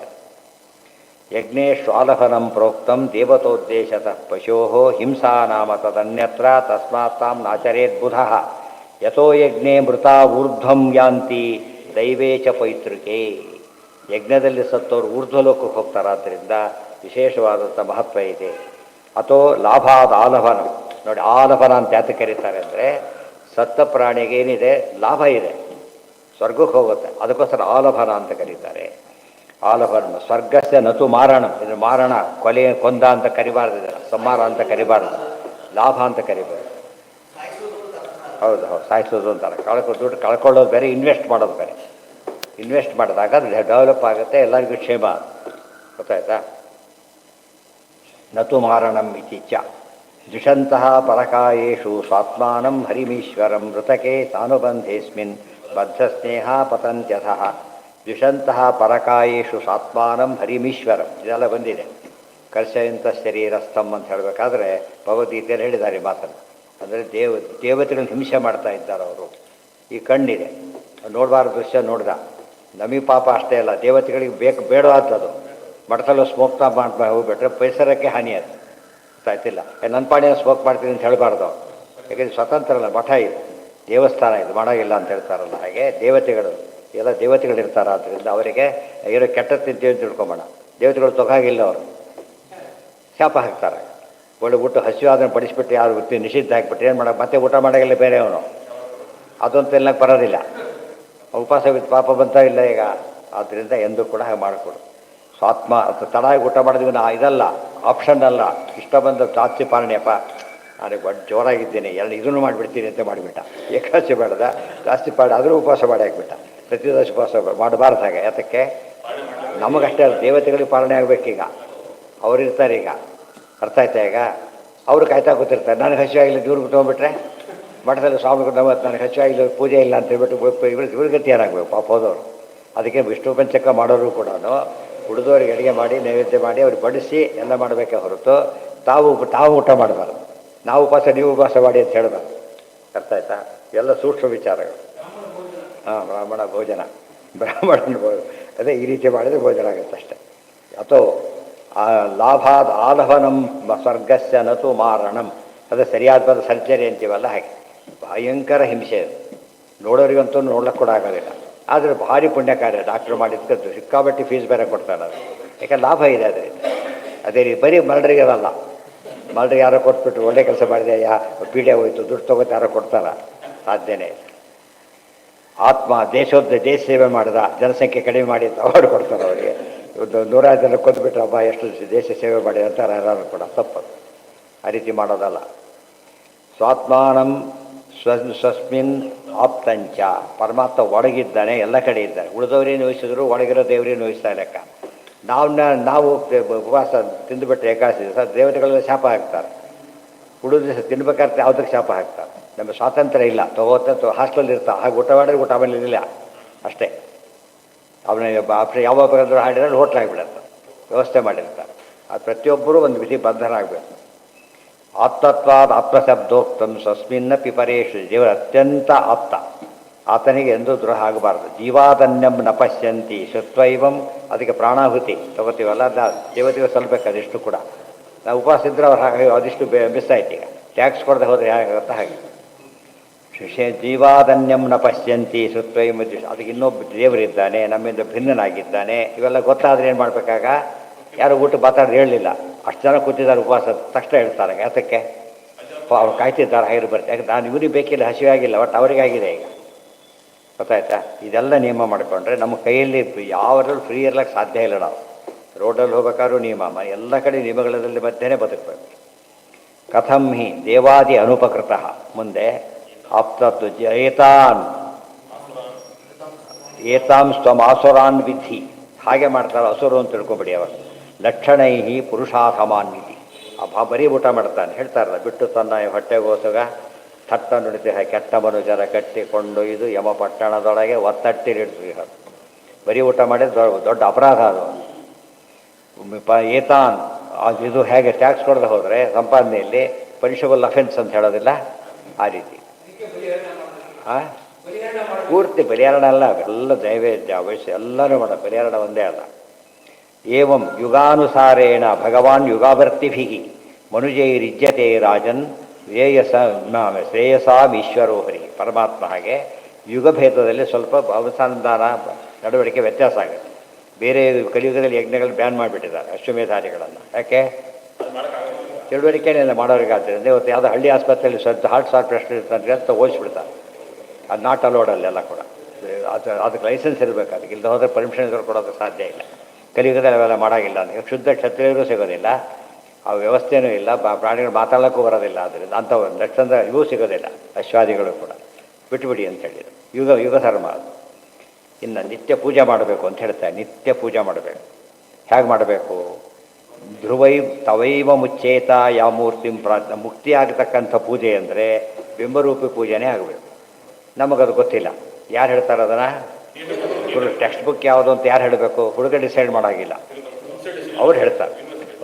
ಯಜ್ಞೇಶ್ವಾಲಭನಂ ಪ್ರೋಕ್ತಂ ದೇವತೋದ್ದೇಶತಃ ಪಶೋ ಹಿಂಸಾ ನಾಮ ತದನ್ಯತ್ರ ತಸ್ಮಾತ್ ತಾಂ ನಾಚರೇದ್ಬುಧ. ಯಥೋ ಯಜ್ಞೇ ಮೃತಾ ಊರ್ಧ್ವಂ ಯಾಂತಿ ದೈವೇ ಚ ಪೈತೃಕೆ. ಯಜ್ಞದಲ್ಲಿ ಸತ್ತವರು ಊರ್ಧ್ವಲೋಕಕ್ಕೆ ಹೋಗ್ತಾರಾದ್ದರಿಂದ ವಿಶೇಷವಾದಂಥ ಮಹತ್ವ ಇದೆ. ಅಥೋ ಲಾಭಾದ ಆಲಭನ. ನೋಡಿ, ಆಲಭನ ಅಂತ ಯಾತಕ್ಕೆ ಕರೀತಾರೆ ಅಂದರೆ ಸತ್ತ ಪ್ರಾಣಿಗೆ ಏನಿದೆ ಲಾಭ ಇದೆ, ಸ್ವರ್ಗಕ್ಕೆ ಹೋಗುತ್ತೆ, ಅದಕ್ಕೋಸ್ಕರ ಆಲಭನ ಅಂತ ಕರೀತಾರೆ. ಆಲಭನ ಸ್ವರ್ಗಸ್ಯ ನತು ಮಾರಣ. ಇದು ಮಾರಣ, ಕೊಂದ ಅಂತ ಕರಿಬಾರ್ದು, ಇದನ್ನು ಸಂಹಾರ ಅಂತ ಕರಿಬಾರ್ದು, ಲಾಭ ಅಂತ ಕರಿಬಾರ್ದು. ಹೌದು, ಸಾಯಿಸೋದು ಅಂತಾರೆ. ದುಡ್ಡು ಕಳ್ಕೊಳ್ಳೋದು ಬೇರೆ, ಇನ್ವೆಸ್ಟ್ ಮಾಡೋದು ಬೇರೆ. ಇನ್ವೆಸ್ಟ್ ಮಾಡಿದಾಗ ಅದು ಡೆವಲಪ್ ಆಗುತ್ತೆ, ಎಲ್ಲರಿಗೂ ಕ್ಷೇಮ, ಗೊತ್ತಾಯ್ತಾ? ನತು ಮಾರಣಂ ಇತ್ತೀಚ ದ್ವಿಷಂತಹ ಪರಕಾಯೇಷು ಸ್ವಾತ್ಮಾನಂ ಹರಿಮೀಶ್ವರಂ ಮೃತಕೆ ತಾನುಬಂಧೇಸ್ಮಿನ್ ಬದ್ಧಸ್ನೇಹ ಪತಂತ್ಯಥಃ. ದ್ವಿಷಂತಹ ಪರಕಾಯೇಷು ಸ್ವಾತ್ಮಾನಂ ಹರಿಮೀಶ್ವರಂ, ಇದೆಲ್ಲ ಬಂದಿದೆ. ಕರ್ಷಯಂತ ಶರೀರಸ್ಥಂ ಅಂತ ಹೇಳಬೇಕಾದ್ರೆ ಭಗವದ್ಗೀತೆಯಲ್ಲಿ ಹೇಳಿದ್ದಾರೆ ಈ ಮಾತನ್ನು. ಅಂದರೆ ದೇವತೆಗಳನ್ನು ಹಿಂಸೆ ಮಾಡ್ತಾ ಇದ್ದಾರೆ ಅವರು. ಈ ಕಣ್ಣಿದೆ, ನೋಡಬಾರ್ದು ದೃಶ್ಯ ನೋಡ್ದ, ನಮಗೆ ಪಾಪ ಅಷ್ಟೇ ಅಲ್ಲ, ದೇವತೆಗಳಿಗೆ ಬೇಡವಾದದ್ದು. ಮಠದಲ್ಲೂ ಸ್ಮೋಕ್ ಮಾಡ್ತಾ ಹೋಗ್ಬಿಟ್ರೆ ಪರಿಸರಕ್ಕೆ ಹಾನಿ ಅದು, ಗೊತ್ತಾಯ್ತಿಲ್ಲ. ನನ್ನ ಪಾಡಿನ ಸ್ಮೋಕ್ ಮಾಡ್ತೀನಿ ಅಂತ ಹೇಳಬಾರ್ದು, ಯಾಕೆಂದರೆ ಸ್ವತಂತ್ರ ಅಲ್ಲ, ಮಠ ಇದು, ದೇವಸ್ಥಾನ ಇದು, ಮಾಡೋಂಗಿಲ್ಲ ಅಂತ ಹೇಳ್ತಾರಲ್ಲ. ಹಾಗೆ ದೇವತೆಗಳು ಎಲ್ಲ ದೇವತೆಗಳಿರ್ತಾರೆ, ಆದ್ದರಿಂದ ಅವರಿಗೆ ಏನೋ ಕೆಟ್ಟ ತಿಂತೀವಿ ಅಂತ ತಿಳ್ಕೊಂಬೋಣ. ದೇವತೆಗಳು ತೊಗಾಗಿಲ್ಲ, ಅವರು ಶಾಪ ಹಾಕ್ತಾರೆ. ಒಳ್ಳೆ ಊಟ ಹಸಿವಾದನ್ನು ಬಡಿಸ್ಬಿಟ್ಟು ಯಾರು ನಿಷಿದ್ಧ ಹಾಕಿಬಿಟ್ಟು ಏನು ಮಾಡೋದು, ಮತ್ತೆ ಊಟ ಮಾಡೋಂಗಿಲ್ಲ ಬೇರೆ ಅವನು, ಅದಂತ ಎಲ್ಲ ಬರೋದಿಲ್ಲ. ಉಪವಾಸ ಪಾಪ ಬಂತ ಇಲ್ಲ ಈಗ. ಆದ್ದರಿಂದ ಎಂದೂ ಕೂಡ ಹಾಗೆ ಮಾಡಿಕೊಡು. ಸ್ವಾತ್ಮ ತಡಾಗಿ ಊಟ ಮಾಡಿದ್ವಿ ನಾ, ಇದಲ್ಲ ಆಪ್ಷನ್ ಅಲ್ಲ, ಇಷ್ಟ ಬಂದ ಜಾಸ್ತಿ ಪಾಲನೆಯಪ್ಪ, ನನಗೆ ಬಡ್ ಜೋರಾಗಿದ್ದೀನಿ, ಇದನ್ನು ಮಾಡಿಬಿಡ್ತೀನಿ ಅಂತ ಮಾಡಿಬಿಟ್ಟ. ಏಕಾದಶಿ ಬೇಡದ ಜಾಸ್ತಿ ಪಾಲನೆ, ಆದರೂ ಉಪವಾಸ ಮಾಡಿ ಹಾಕ್ಬಿಟ್ಟ. ಪ್ರತಿದೋಷ ಉಪವಾಸ ಮಾಡಬಾರ್ದು ಹಾಗೆ. ಯಾತಕ್ಕೆ? ನಮಗಷ್ಟೇ ಅಲ್ಲ, ದೇವತೆಗಳಿಗೆ ಪಾಲನೆ ಆಗಬೇಕೀಗ. ಅವರಿರ್ತಾರೆ ಈಗ, ಅರ್ಥ ಆಯ್ತಾ? ಈಗ ಅವರು ಕಾಯ್ತಾ ಕೂತಿರ್ತಾರೆ. ನನಗೆ ಹಸಿವಾಗಿಲ್ಲ, ಇವ್ರಿಗೆ ತೊಗೊಂಡ್ಬಿಟ್ರೆ ಮಠದಲ್ಲಿ ಸ್ವಾಮಿಗಳು ನಮ್ಮತ್ತು ನನಗೆ ಹಸಿವಾಗಿಲ್ಲ, ಪೂಜೆ ಇಲ್ಲ ಅಂತ ಹೇಳ್ಬಿಟ್ಟು ಇವ್ರಿಗೆ ಏನಾಗಬೇಕು ಪಾಪ ಹೋದವರು. ಅದಕ್ಕೆ ವಿಷ್ಣು ಪಂಚಕ ಮಾಡೋರು ಕೂಡ ಹುಡಿದವ್ರಿಗೆ ಅಡುಗೆ ಮಾಡಿ ನೈವೇದ್ಯ ಮಾಡಿ ಅವ್ರಿಗೆ ಬಡಿಸಿ ಎಲ್ಲ ಮಾಡಬೇಕೇ ಹೊರತು ತಾವು ಊಟ ಮಾಡಬಾರ್ದು. ನಾವು ಉಪವಾಸ, ನೀವು ಉಪವಾಸ ಮಾಡಿ ಅಂತ ಹೇಳಬಾರ್ದು. ಅರ್ಥ ಆಯ್ತಾ? ಎಲ್ಲ ಸೂಕ್ಷ್ಮ ವಿಚಾರಗಳು. ಬ್ರಾಹ್ಮಣ ಭೋಜನ, ಅದೇ ಈ ರೀತಿ ಮಾಡಿದರೆ ಭೋಜನ ಆಗುತ್ತೆ ಅಷ್ಟೆ. ಅಥವಾ ಲಾಭಾದ ಆಲಭನಂ ಸ್ವರ್ಗಸ್ಯ ನತು ಮಾರಣಂ, ಅದೇ ಸರಿಯಾದ ಸರ್ಜರಿ ಅಂತೀವಲ್ಲ ಹಾಗೆ. ಭಯಂಕರ ಹಿಂಸೆ ಅದು, ನೋಡೋರಿಗಂತೂ ನೋಡ್ಲಿಕ್ಕೆ ಕೂಡ ಆಗೋದಿಲ್ಲ. ಆದರೆ ಭಾರಿ ಪುಣ್ಯ ಕಾರ್ಯ. ಡಾಕ್ಟ್ರು ಮಾಡಿದ್ಕದ್ದು ಸಿಕ್ಕಾಬಟ್ಟಿ ಫೀಸ್ ಬೇರೆ ಕೊಡ್ತಾರೆ ಅದು, ಯಾಕೆ ಲಾಭ ಇದೆ ಅದರಿಂದ. ಅದೇ ರೀತಿ ಬರೀ ಮರ್ಡ್ರಿಗೆಲ್ಲ, ಮರ್ಡ್ರಿಗೆ ಯಾರೋ ಕೊಟ್ಬಿಟ್ಟು ಒಳ್ಳೆ ಕೆಲಸ ಮಾಡಿದೆ, ಪೀಡೆ ಹೋಯ್ತು, ದುಡ್ಡು ತೊಗೋತ ಯಾರೋ ಕೊಡ್ತಾರ? ಸಾಧ್ಯನೇ. ಆತ್ಮ ದೇಶ ಸೇವೆ ಮಾಡಿದ, ಜನಸಂಖ್ಯೆ ಕಡಿಮೆ ಮಾಡಿ ಅಂತ ಅವಾರ್ಡ್ ಕೊಡ್ತಾರೆ ಅವರಿಗೆ. ಒಂದು 100 ಜನ ಕೊಂದುಬಿಟ್ರೆ ಹಬ್ಬ ಎಷ್ಟು ದೇಶ ಸೇವೆ ಮಾಡಿ ಅಂತಾರೆ ಯಾರು ಕೂಡ. ತಪ್ಪದು, ಆ ರೀತಿ ಮಾಡೋದಲ್ಲ. ಸ್ವಾತ್ಮಾನಂ ಸ್ವಸ್ಮಿನ್ ಆಪ್ತಂಚ, ಪರಮಾತ್ಮ ಒಳಗಿದ್ದಾನೆ, ಎಲ್ಲ ಕಡೆ ಇದ್ದಾನೆ. ಉಳಿದವರೇನು ವಹಿಸಿದ್ರು ಒಳಗಿರೋ ದೇವರೇನು ವಹಿಸ್ತಾ ಲೆಕ್ಕ. ನಾವು ಉಪವಾಸ ತಿಂದುಬಿಟ್ರೆ ಏಕಾದಶಿ ದಿವಸ ದೇವತೆಗಳೆಲ್ಲ ಶಾಪ ಹಾಕ್ತಾರೆ. ಉಳಿದ ದಿವಸ ತಿನ್ಬೇಕಾದ್ರೆ ಯಾವುದಕ್ಕೆ ಶಾಪ ಹಾಕ್ತಾರೆ? ನಮಗೆ ಸ್ವಾತಂತ್ರ್ಯ ಇಲ್ಲ, ಹಾಸ್ಟೆಲ್ ಇರ್ತಾ ಹಾಗೆ ಊಟ ಮಾಡಿದ್ರೆ ಊಟ ಮಾಡಲಿಲ್ಲ ಅಷ್ಟೇ. ಅವನ ಯಾವಾಗ ಬೇಕಾದ್ರೂ ಹಾಡಿದ್ರೆ ಹೋಟ್ಲಾಗಿಬಿಡುತ್ತೆ, ವ್ಯವಸ್ಥೆ ಮಾಡಿರ್ತಾರೆ. ಅದು ಪ್ರತಿಯೊಬ್ಬರೂ ಒಂದು ವಿಧಿ ಬದ್ಧರಾಗಬೇಕು. ಆಪ್ತತ್ವಾದ ಆತ್ಮಶಬ್ದೋಕ್ತಂ ಸ್ವಸ್ಮಿನ್ನಪಿ ಪರೇಶು ದೇವರ ಅತ್ಯಂತ ಆಪ್ತ, ಆತನಿಗೆ ಎಂದೂ ದ್ರೋಹ ಆಗಬಾರ್ದು. ಜೀವಾದನ್ಯಂ ನ ಪಶ್ಯಂತಿ ಶುತ್ವೈವಂ, ಅದಕ್ಕೆ ಪ್ರಾಣಾಹುತಿ ತಗೋತೀವಲ್ಲ, ದೇವತೆಗೆ ಸಲ್ಬೇಕು ಅದಿಷ್ಟು ಕೂಡ. ನಾವು ಉಪವಾಸ ಇದ್ದರೆ ಅವ್ರು ಹಾಗೆ ಅದಿಷ್ಟು ಮಿಸ್ ಆಯ್ತು. ಈಗ ಟ್ಯಾಕ್ಸ್ ಕೊಡದೆ ಹೋದರೆ ಹೇಗಾಗುತ್ತೆ ಹಾಗೆ. ಶಿಷ್ಯ ಜೀವಾದನ್ಯಂ ನ ಪಶ್ಯಂತಿ ಶುತ್ವೈವಂ, ಅದಕ್ಕೆ ಇನ್ನೊಬ್ಬ ದೇವರಿದ್ದಾನೆ, ನಮ್ಮಿಂದ ಭಿನ್ನನಾಗಿದ್ದಾನೆ, ಇವೆಲ್ಲ ಗೊತ್ತಾದರೆ ಏನು ಮಾಡಬೇಕಾಗ? ಯಾರು ಊಟ ಮಾತಾಡೋದು ಹೇಳಲಿಲ್ಲ, ಅಷ್ಟು ಜನ ಕೂತಿದ್ದಾರೆ ಉಪವಾಸ, ತಕ್ಷಣ ಹೇಳ್ತಾರೆ ಯಾತಕ್ಕೆ ಅವ್ರು ಕಾಯ್ತಿದ್ದಾರೆ ಹಾಗೆ ಬರ್ತೆ. ಯಾಕೆ ನಾನು ಇವನಿಗೆ ಬೇಕಿಲ್ಲ, ಹಸಿವೆ ಆಗಿಲ್ಲ, ಒಟ್ಟು ಅವರಿಗಾಗಿದೆ. ಈಗ ಗೊತ್ತಾಯ್ತಾ? ಇದೆಲ್ಲ ನಿಯಮ ಮಾಡಿಕೊಂಡ್ರೆ ನಮ್ಮ ಕೈಯಲ್ಲಿ ಯಾವರಲ್ಲೂ ಫ್ರೀ ಇರ್ಲಿಕ್ಕೆ ಸಾಧ್ಯ ಇಲ್ಲ. ನಾವು ರೋಡಲ್ಲಿ ಹೋಗ್ಬೇಕಾದ್ರೂ ನಿಯಮ, ಎಲ್ಲ ಕಡೆ ನಿಯಮಗಳಲ್ಲಿ ಮಧ್ಯೆನೇ ಬದುಕಬೇಕು. ಕಥಂ ಹಿ ದೇವಾದಿ ಅನುಪಕೃತ, ಮುಂದೆ ಆಪ್ತತ್ವ ಏತಾಂ ಸ್ವಮಾಸುರಾನ್ ವಿಧಿ, ಹಾಗೆ ಮಾಡ್ತಾರೆ ಅಸುರು ಅಂತ ತಿಳ್ಕೊಬೇಡಿ. ಅವರು ಲಕ್ಷಣೈ ಪುರುಷಾಸಮಾನ್ವಿತಿ, ಬರೀ ಊಟ ಮಾಡ್ತಾನೆ ಹೇಳ್ತಾರಲ್ಲ, ಬಿಟ್ಟು ತನ್ನ ಹೊಟ್ಟೆಗೋಸಗ ಥಟ್ಟ ನುಡಿತೆ ಕೆಟ್ಟ ಮನುಜರ ಕಟ್ಟಿಕೊಂಡು ಇದು ಯಮಪಟ್ಟಣದೊಳಗೆ ಒತ್ತಟ್ಟಿರಿಡ್ತೀವಿ. ಬರೀ ಊಟ ಮಾಡಿದ್ರೆ ದೊಡ್ಡ ಅಪರಾಧ ಅದು. ಏತಾನ್ ಇದು ಹೇಗೆ ಟ್ಯಾಕ್ಸ್ ಕೊಡದೆ ಹೋದರೆ ಸಂಪಾದನೆಯಲ್ಲಿ ಪನಿಷಬಲ್ ಅಫೆನ್ಸ್ ಅಂತ ಹೇಳೋದಿಲ್ಲ, ಆ ರೀತಿ. ಪೂರ್ತಿ ಬಲಿಹರಣ ಅಲ್ಲ, ಎಲ್ಲ ದೈವೇದ್ಯ ಅವಶ್ಯ ಎಲ್ಲರೂ ಮಾಡ, ಬಲಿಹರಣ ಒಂದೇ ಅಲ್ಲ. ಏವಂ ಯುಗಾನುಸಾರೇಣ ಭಗವಾನ್ ಯುಗಾವರ್ತಿಭಿ ಮನುಜೈರಿಜ್ಯತೆ ರಾಜನ್ ಶ್ರೇಯಸಾಂ ಈಶ್ವರೋ ಹರಿ. ಪರಮಾತ್ಮ ಹಾಗೆ ಯುಗಭೇದದಲ್ಲಿ ಸ್ವಲ್ಪ ಅವಸಾನದಾನ ನಡವಳಿಕೆ ವ್ಯತ್ಯಾಸ ಆಗುತ್ತೆ. ಬೇರೆ ಕಲಿಯುಗದಲ್ಲಿ ಯಜ್ಞಗಳು ಬ್ಯಾನ್ ಮಾಡಿಬಿಟ್ಟಿದ್ದಾರೆ ಅಶ್ವಮೇಧಾದಿಗಳನ್ನು. ಯಾಕೆ? ತಿಳುವಳಿಕೆನೆಲ್ಲ ಮಾಡೋರಿಗಾದ್ದರಿಂದ. ಇವತ್ತು ಯಾವುದೋ ಹಳ್ಳಿ ಆಸ್ಪತ್ರೆಯಲ್ಲಿ ಸ್ವಲ್ಪ ಹಾರ್ಟ್ ಆಪರೇಷನ್ ಇರ್ತಂದ್ರೆ ಅಂತ ಓದಿಸ್ಬಿಡ್ತಾರೆ. ಅದು ನಾಟ್ ಅಲೋಡಲ್ಲೆಲ್ಲ ಕೂಡ. ಅದಕ್ಕೆ ಲೈಸೆನ್ಸ್ ಇರಬೇಕು, ಅದಕ್ಕೆ ಇಲ್ಲದೆ ಹೋದರೆ ಪರ್ಮಿಷನ್ ಇದ್ರೂ ಕೊಡೋದಕ್ಕೆ ಸಾಧ್ಯ ಇಲ್ಲ. ಕಲಿಯುಗದಲ್ಲಿ ಅವೆಲ್ಲ ಮಾಡೋಂಗಿಲ್ಲ. ಈಗ ಶುದ್ಧ ಕ್ಷತ್ರಿಯರು ಸಿಗೋದಿಲ್ಲ, ಆ ವ್ಯವಸ್ಥೆನೂ ಇಲ್ಲ, ಪ್ರಾಣಿಗಳು ಮಾತಾಡೋಕ್ಕೂ ಬರೋದಿಲ್ಲ. ಆದ್ದರಿಂದ ಅಂಥವು ಲಕ್ಷಂದ ಇವೂ ಸಿಗೋದಿಲ್ಲ, ಅಶ್ವಾದಿಗಳು ಕೂಡ. ಬಿಟ್ಟುಬಿಡಿ ಅಂತ ಹೇಳಿದರು. ಯುಗ ಧರ್ಮ ಅದು. ಇನ್ನು ನಿತ್ಯ ಪೂಜೆ ಮಾಡಬೇಕು ಅಂತ ಹೇಳ್ತಾರೆ. ನಿತ್ಯ ಪೂಜೆ ಮಾಡಬೇಕು. ಹೇಗೆ ಮಾಡಬೇಕು? ಧ್ರುವೈ ತವೈವ ಮುಚ್ಚೇತ ಯಾವ ಮೂರ್ತಿಂ ಪ್ರಾಜ್ಞ. ಮುಕ್ತಿ ಆಗತಕ್ಕಂಥ ಪೂಜೆ ಅಂದರೆ ಬಿಂಬರೂಪಿ ಪೂಜೆನೇ ಆಗಬೇಕು. ನಮಗದು ಗೊತ್ತಿಲ್ಲ. ಯಾರು ಹೇಳ್ತಾರೆ ಅದನ್ನು? ಗುರು ಟೆಕ್ಸ್ಟ್ ಬುಕ್ ಯಾವುದು ಅಂತ ಯಾರು ಹೇಳಬೇಕು? ಹುಡುಗ ಡಿಸೈಡ್ ಮಾಡೋಂಗಿಲ್ಲ, ಅವ್ರು ಹೇಳ್ತಾರೆ.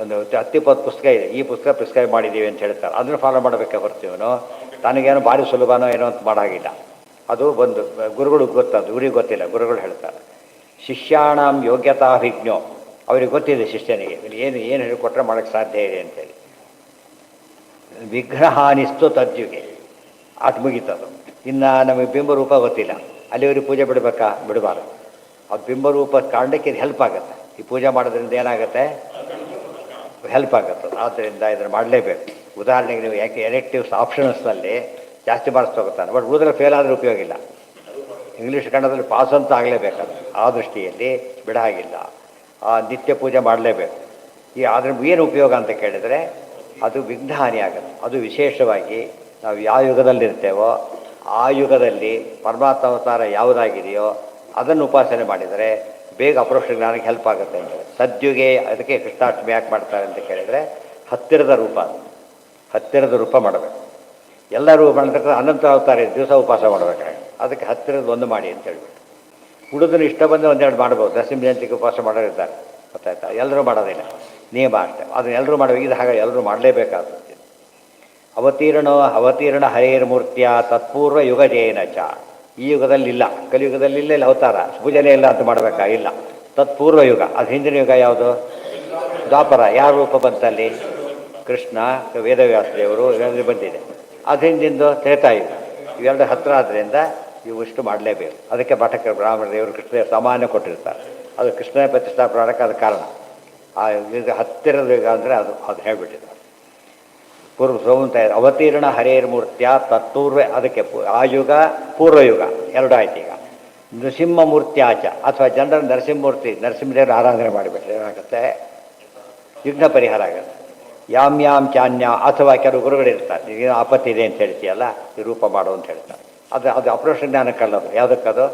ಒಂದು 10-20 ಪುಸ್ತಕ ಇದೆ, ಈ ಪುಸ್ತಕ ಪ್ರಿಸ್ಕ್ರೈಬ್ ಮಾಡಿದ್ದೀವಿ ಅಂತ ಹೇಳ್ತಾರೆ. ಅದನ್ನು ಫಾಲೋ ಮಾಡಬೇಕೆ ಹೊರ್ತೀವನು ತನಗೇನೋ ಭಾರಿ ಸುಲಭನೋ ಏನೋ ಅಂತ ಮಾಡೋಂಗಿಲ್ಲ. ಅದು ಒಂದು ಗುರುಗಳಿಗೆ ಗೊತ್ತದು, ಇವ್ರಿಗೆ ಗೊತ್ತಿಲ್ಲ, ಗುರುಗಳು ಹೇಳ್ತಾರೆ. ಶಿಷ್ಯಾಣಂ ಯೋಗ್ಯತಾಭಿಜ್ಞೋ, ಅವ್ರಿಗೆ ಗೊತ್ತಿದೆ ಶಿಷ್ಯನಿಗೆ ಏನು ಹೇಳಿಕೊಟ್ರೆ ಮಾಡೋಕ್ಕೆ ಸಾಧ್ಯ ಇದೆ ಅಂತೇಳಿ. ವಿಘ್ನಹಾನಿಸ್ತು ತದ್ಯುಗೆ, ಅದು ಮುಗೀತದು. ಇನ್ನು ನಮಗೆ ಬಿಂಬರೂಪ ಗೊತ್ತಿಲ್ಲ, ಅಲ್ಲಿವರಿಗೆ ಪೂಜೆ ಬಿಡಬೇಕಾ? ಬಿಡಬಾರ್ದು. ಅದು ಬಿಂಬರೂಪ ಕಾರಣಕ್ಕೆ ಇದು ಹೆಲ್ಪ್ ಆಗುತ್ತೆ. ಈ ಪೂಜೆ ಮಾಡೋದ್ರಿಂದ ಏನಾಗುತ್ತೆ? ಹೆಲ್ಪ್ ಆಗುತ್ತೆ. ಆದ್ದರಿಂದ ಇದನ್ನು ಮಾಡಲೇಬೇಕು. ಉದಾಹರಣೆಗೆ ನೀವು ಯಾಕೆ ಎಲೆಕ್ಟಿವ್ಸ್ ಆಪ್ಷನ್ಸ್ನಲ್ಲಿ ಜಾಸ್ತಿ ಮಾರ್ಕ್ಸ್ ತಗೋತಾನೆ, ಬಟ್ ಉಳಿದ್ರೆ ಫೇಲ್ ಆದರೆ ಉಪಯೋಗ ಇಲ್ಲ. ಇಂಗ್ಲೀಷ್ ಕನ್ನಡದಲ್ಲಿ ಪಾಸ್ ಅಂತ ಆಗಲೇಬೇಕಾದ್ರೆ ಆ ದೃಷ್ಟಿಯಲ್ಲಿ ಬಿಡ ಹಾಗಿಲ್ಲ. ಆ ನಿತ್ಯ ಪೂಜೆ ಮಾಡಲೇಬೇಕು. ಅದ್ರ ಏನು ಉಪಯೋಗ ಅಂತ ಕೇಳಿದರೆ ಅದು ವಿಘ್ನಹಾನಿ ಆಗುತ್ತೆ. ಅದು ವಿಶೇಷವಾಗಿ ನಾವು ಯಾವ ಯುಗದಲ್ಲಿರ್ತೇವೋ ಆ ಯುಗದಲ್ಲಿ ಪರಮಾತ್ಮ ಅವತಾರ ಯಾವುದಾಗಿದೆಯೋ ಅದನ್ನು ಉಪಾಸನೆ ಮಾಡಿದರೆ ಬೇಗ ಅಪರೋಕ್ಷ ಜ್ಞಾನಕ್ಕೆ ಹೆಲ್ಪ್ ಆಗುತ್ತೆ ಅಂತ. ಸದ್ಯುಗೆ ಅದಕ್ಕೆ ಕೃಷ್ಣಾಷ್ಟಮಿ ಯಾಕೆ ಮಾಡ್ತಾರೆ ಅಂತ ಕೇಳಿದರೆ ಹತ್ತಿರದ ರೂಪ, ಹತ್ತಿರದ ರೂಪ ಮಾಡಬೇಕು. ಎಲ್ಲರೂ ಮಾಡಿದ್ರೆ ಅನಂತ ಅವತಾರ ದಿವಸ ಉಪವಾಸ ಮಾಡಬೇಕಾಗುತ್ತೆ. ಅದಕ್ಕೆ ಹತ್ತಿರದ ಒಂದು ಮಾಡಿ ಅಂತ ಹೇಳ್ಬಿಟ್ಟು ಹುಡುಗನು ಇಷ್ಟ ಬಂದು ಒಂದೆರಡು ಮಾಡ್ಬೋದು. ನರಸಿಂಹ ಜಯಂತಿಗೆ ಉಪವಾಸ ಮಾಡೋರಿದ್ದಾರೆ, ಗೊತ್ತಾಯ್ತಾ? ಎಲ್ಲರೂ ಮಾಡೋದಿಲ್ಲ, ನಿಯಮ ಅಷ್ಟೇ. ಅದನ್ನು ಎಲ್ಲರೂ ಮಾಡಬೇಕಿದ್ದು ಹಾಗೆ ಎಲ್ಲರೂ ಮಾಡಲೇಬೇಕಾಗುತ್ತೆ. ಅವತೀರ್ಣ ಹರೇರ್ ಮೂರ್ತಿಯ ತತ್ಪೂರ್ವ ಯುಗ ಜಯನ ಚ. ಈ ಯುಗದಲ್ಲಿ ಇಲ್ಲ, ಕಲಿಯುಗದಲ್ಲಿ ಇಲ್ಲ ಅವತಾರ, ಪೂಜನೆ ಇಲ್ಲ ಅಂತ ಮಾಡಬೇಕಾ? ಇಲ್ಲ. ತತ್ಪೂರ್ವ ಯುಗ, ಅದು ಹಿಂದಿನ ಯುಗ ಯಾವುದು? ದ್ವಾಪರ. ಯಾವ ರೂಪ ಬಂತಲ್ಲಿ? ಕೃಷ್ಣ, ವೇದವ್ಯಾಸ ದೇವರು ಇವೆಲ್ಲ ಬಂದಿದೆ. ಅದು ಹಿಂದಿಂದು ತ್ರೇತಾಯುಗ. ಇವೆರಡು ಹತ್ತಿರ ಆದ್ದರಿಂದ ಇವು ಇಷ್ಟು ಮಾಡಲೇಬೇಕು. ಅದಕ್ಕೆ ಪಾಠಕ ಬ್ರಾಹ್ಮಣ ದೇವರು ಕೃಷ್ಣ ಸಾಮಾನ್ಯ ಕೊಟ್ಟಿರ್ತಾರೆ. ಅದು ಕೃಷ್ಣನ ಪ್ರತಿಷ್ಠಾಪನೆ ಮಾಡೋಕ್ಕೆ ಅದು ಕಾರಣ. ಆ ಯುಗ ಹತ್ತಿರದ ಯುಗ ಅಂದರೆ ಅದು ಹೇಳಿಬಿಟ್ಟಿದ್ದಾರೆ. ಪೂರ್ವ ಸೋಮಂತ ಅವತೀರ್ಣ ಹರೇರ್ ಮೂರ್ತಿಯ ತತ್ಪೂರ್ವ, ಅದಕ್ಕೆ ಆ ಯುಗ ಪೂರ್ವಯುಗ ಎರಡು ಆಯ್ತು. ಈಗ ನೃಸಿಂಹ ಮೂರ್ತಿಯಾಚ ಅಥವಾ ಜನರ ನರಸಿಂಹಮೂರ್ತಿ, ನರಸಿಂಹದೇವರು ಆರಾಧನೆ ಮಾಡಿಬಿಟ್ರೆ ಏನಾಗುತ್ತೆ? ವಿಘ್ನ ಪರಿಹಾರ ಆಗುತ್ತೆ. ಯಾಮ್ ಚಾನ್ಯ ಅಥವಾ ಕೆಲವು ಗುರುಗಳಿರ್ತಾರೆ, ಏನು ಆಪತ್ತಿ ಇದೆ ಅಂತ ಹೇಳ್ತೀಯಲ್ಲ, ಈ ರೂಪ ಮಾಡು ಅಂತ ಹೇಳ್ತಾರೆ. ಅದು ಅಪ್ರೋಷ ಜ್ಞಾನಕ್ಕಲ್ಲದು. ಯಾವುದಕ್ಕದು?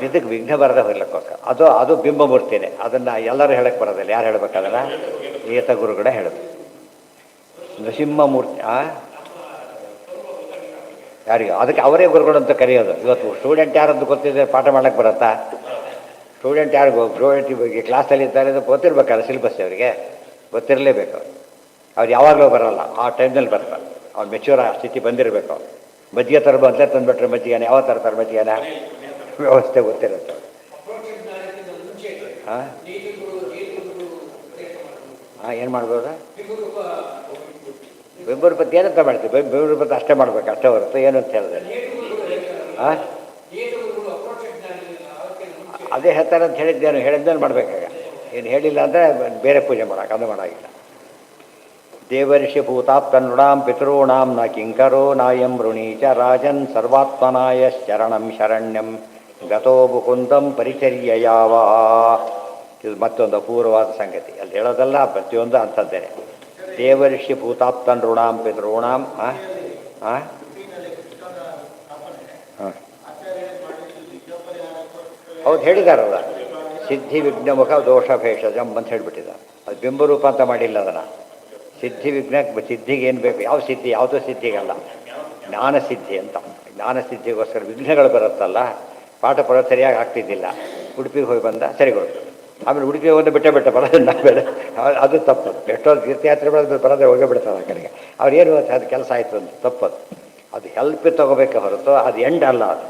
ಇದಕ್ಕೆ ವಿಘ್ನ ಬರದೆ ಹೋಗ್ಲಿಕ್ಕೋಸ್ಕರ. ಅದು ಬಿಂಬಮೂರ್ತಿನೇ. ಅದನ್ನು ಎಲ್ಲರೂ ಹೇಳಕ್ಕೆ ಬರೋದಿಲ್ಲ. ಯಾರು ಹೇಳಬೇಕಾದಲ್ಲ? ಏತ ಗುರುಗಳೇ ಹೇಳೋದು. ನೃಸಿಂಹಮೂರ್ತಿ ಯಾರಿಗೆ? ಅದಕ್ಕೆ ಅವರೇ ಗುರುಗಳು ಅಂತ ಕರೆಯೋದು. ಇವತ್ತು ಸ್ಟೂಡೆಂಟ್ ಯಾರಂತ ಗೊತ್ತಿದೆ, ಪಾಠ ಮಾಡೋಕ್ಕೆ ಬರುತ್ತಾ? ಸ್ಟೂಡೆಂಟ್ ಯಾರಿಗೂ ಸ್ಟೂಡೆಂಟ್ ಬಗ್ಗೆ ಕ್ಲಾಸಲ್ಲಿ ಇದ್ದಾರೆ ಅಂತ ಗೊತ್ತಿರಬೇಕಲ್ಲ, ಸಿಲೆಬಸ್ ಅವರಿಗೆ ಗೊತ್ತಿರಲೇಬೇಕು. ಅವ್ರು ಯಾವಾಗಲೂ ಬರೋಲ್ಲ, ಆ ಟೈಮ್ನಲ್ಲಿ ಬರ್ತಾರೆ. ಅವ್ರು ಮೆಚ್ಯೂರ್ ಆ ಸ್ಥಿತಿ ಬಂದಿರಬೇಕು. ಅವ್ರು ಮಜ್ಜಿಗೆ ತರ ಮೊದಲೇ ತಂದುಬಿಟ್ರೆ ಮಜ್ಜಿಗೆನ ಯಾವ ತರ್ತಾರೆ? ಮಜ್ಜಿಗೆನ ವ್ಯವಸ್ಥೆ ಗೊತ್ತಿರುತ್ತೆ. ಹಾಂ ಹಾಂ, ಏನು ಮಾಡ್ಬೋದು? ಬೆಂಬೂರು ಏನಂತ ಮಾಡ್ತೀವಿ? ಬೆಂಬೂರು ಅಷ್ಟೇ ಮಾಡ್ಬೇಕು, ಅಷ್ಟೇ ಹೊರತು ಏನು ಅಂತ ಹೇಳಿದ್ರೆ. ಹಾಂ, ಅದೇ ಹೇಳ್ತಾರೆ ಅಂತ ಹೇಳಿದ್ದೇನು, ಹೇಳಿದ್ದೇನು ಮಾಡಬೇಕಾಗ. ಏನು ಹೇಳಿಲ್ಲ ಅಂದರೆ ಬೇರೆ ಪೂಜೆ ಮಾಡೋಕೆ, ಅದು ಮಾಡೋಂಗಿಲ್ಲ. ದೇವರ್ಷಿ ಭೂತಾಪ್ತನೃಣಾಂ ಪಿತॄಣಾಂ ನ ಕಿಂಕರೋ ನಾಯಂ ಋಣೀಚ ರಾಜನ್ ಸರ್ವಾತ್ಮನಾಯ ಶರಣಂ ಶರಣ್ಯಂ ಗತೋ ಮುಕುಂದಂ ಪರಿಚರ್ಯಯಾವ. ಇದು ಮತ್ತೊಂದು ಅಪೂರ್ವವಾದ ಸಂಗತಿ. ಅಲ್ಲಿ ಹೇಳೋದಲ್ಲ, ಪ್ರತಿಯೊಂದು ಅಂಥದ್ದೇನೆ. ದೇವರ್ಷಿ ಭೂತಾಪ್ತನೃಣಾಂ ಪಿತॄಣಾಂ. ಹಾಂ ಹಾಂ ಹಾಂ, ಹೌದು ಹೇಳಿದಾರಲ್ಲ, ಸಿದ್ಧಿ ವಿಘ್ನಮುಖ ದೋಷ ಭೇಷಜಂ ಅಂತ ಹೇಳಿಬಿಟ್ಟಿದ್ದಾರೆ. ಅದು ಬಿಂಬರೂಪ ಅಂತ ಮಾಡಿಲ್ಲ ಅದನ್ನು. ಸಿದ್ಧಿ ವಿಘ್ನ, ಸಿದ್ಧಿಗೆ ಏನು ಬೇಕು? ಯಾವ ಸಿದ್ಧಿ? ಯಾವುದೋ ಸಿದ್ಧಿಗಲ್ಲ, ಜ್ಞಾನಸಿದ್ಧಿ ಅಂತ. ಜ್ಞಾನಸಿದ್ಧಿಗೋಸ್ಕರ ವಿಘ್ನಗಳು ಬರುತ್ತಲ್ಲ, ಪಾಠ ಪಡ ಸರಿಯಾಗಿ ಆಗ್ತಿದ್ದಿಲ್ಲ, ಉಡುಪಿಗೆ ಹೋಗಿ ಬಂದ ಸರಿಗೊಳ್ತು. ಆಮೇಲೆ ಉಡುಪಿಗೆ ಹೋದ ಬಿಟ್ಟೆ ಬರೋದನ್ನ ಬೇಡ, ಅದು ತಪ್ಪದು. ಎಷ್ಟೋ ತೀರ್ಥಯಾತ್ರೆ ಬರೋದೇ ಹೋಗೇ ಬಿಡ್ತಾರೆ ಆ ಕಡೆಗೆ. ಅವ್ರೇನು ಅದು ಕೆಲಸ ಆಯಿತು ಅಂತ ತಪ್ಪದು. ಅದು ಹೆಲ್ಪ್ ತೊಗೋಬೇಕೆ ಹೊರತು ಅದು ಎಂಡ್ ಅಲ್ಲ. ಅದು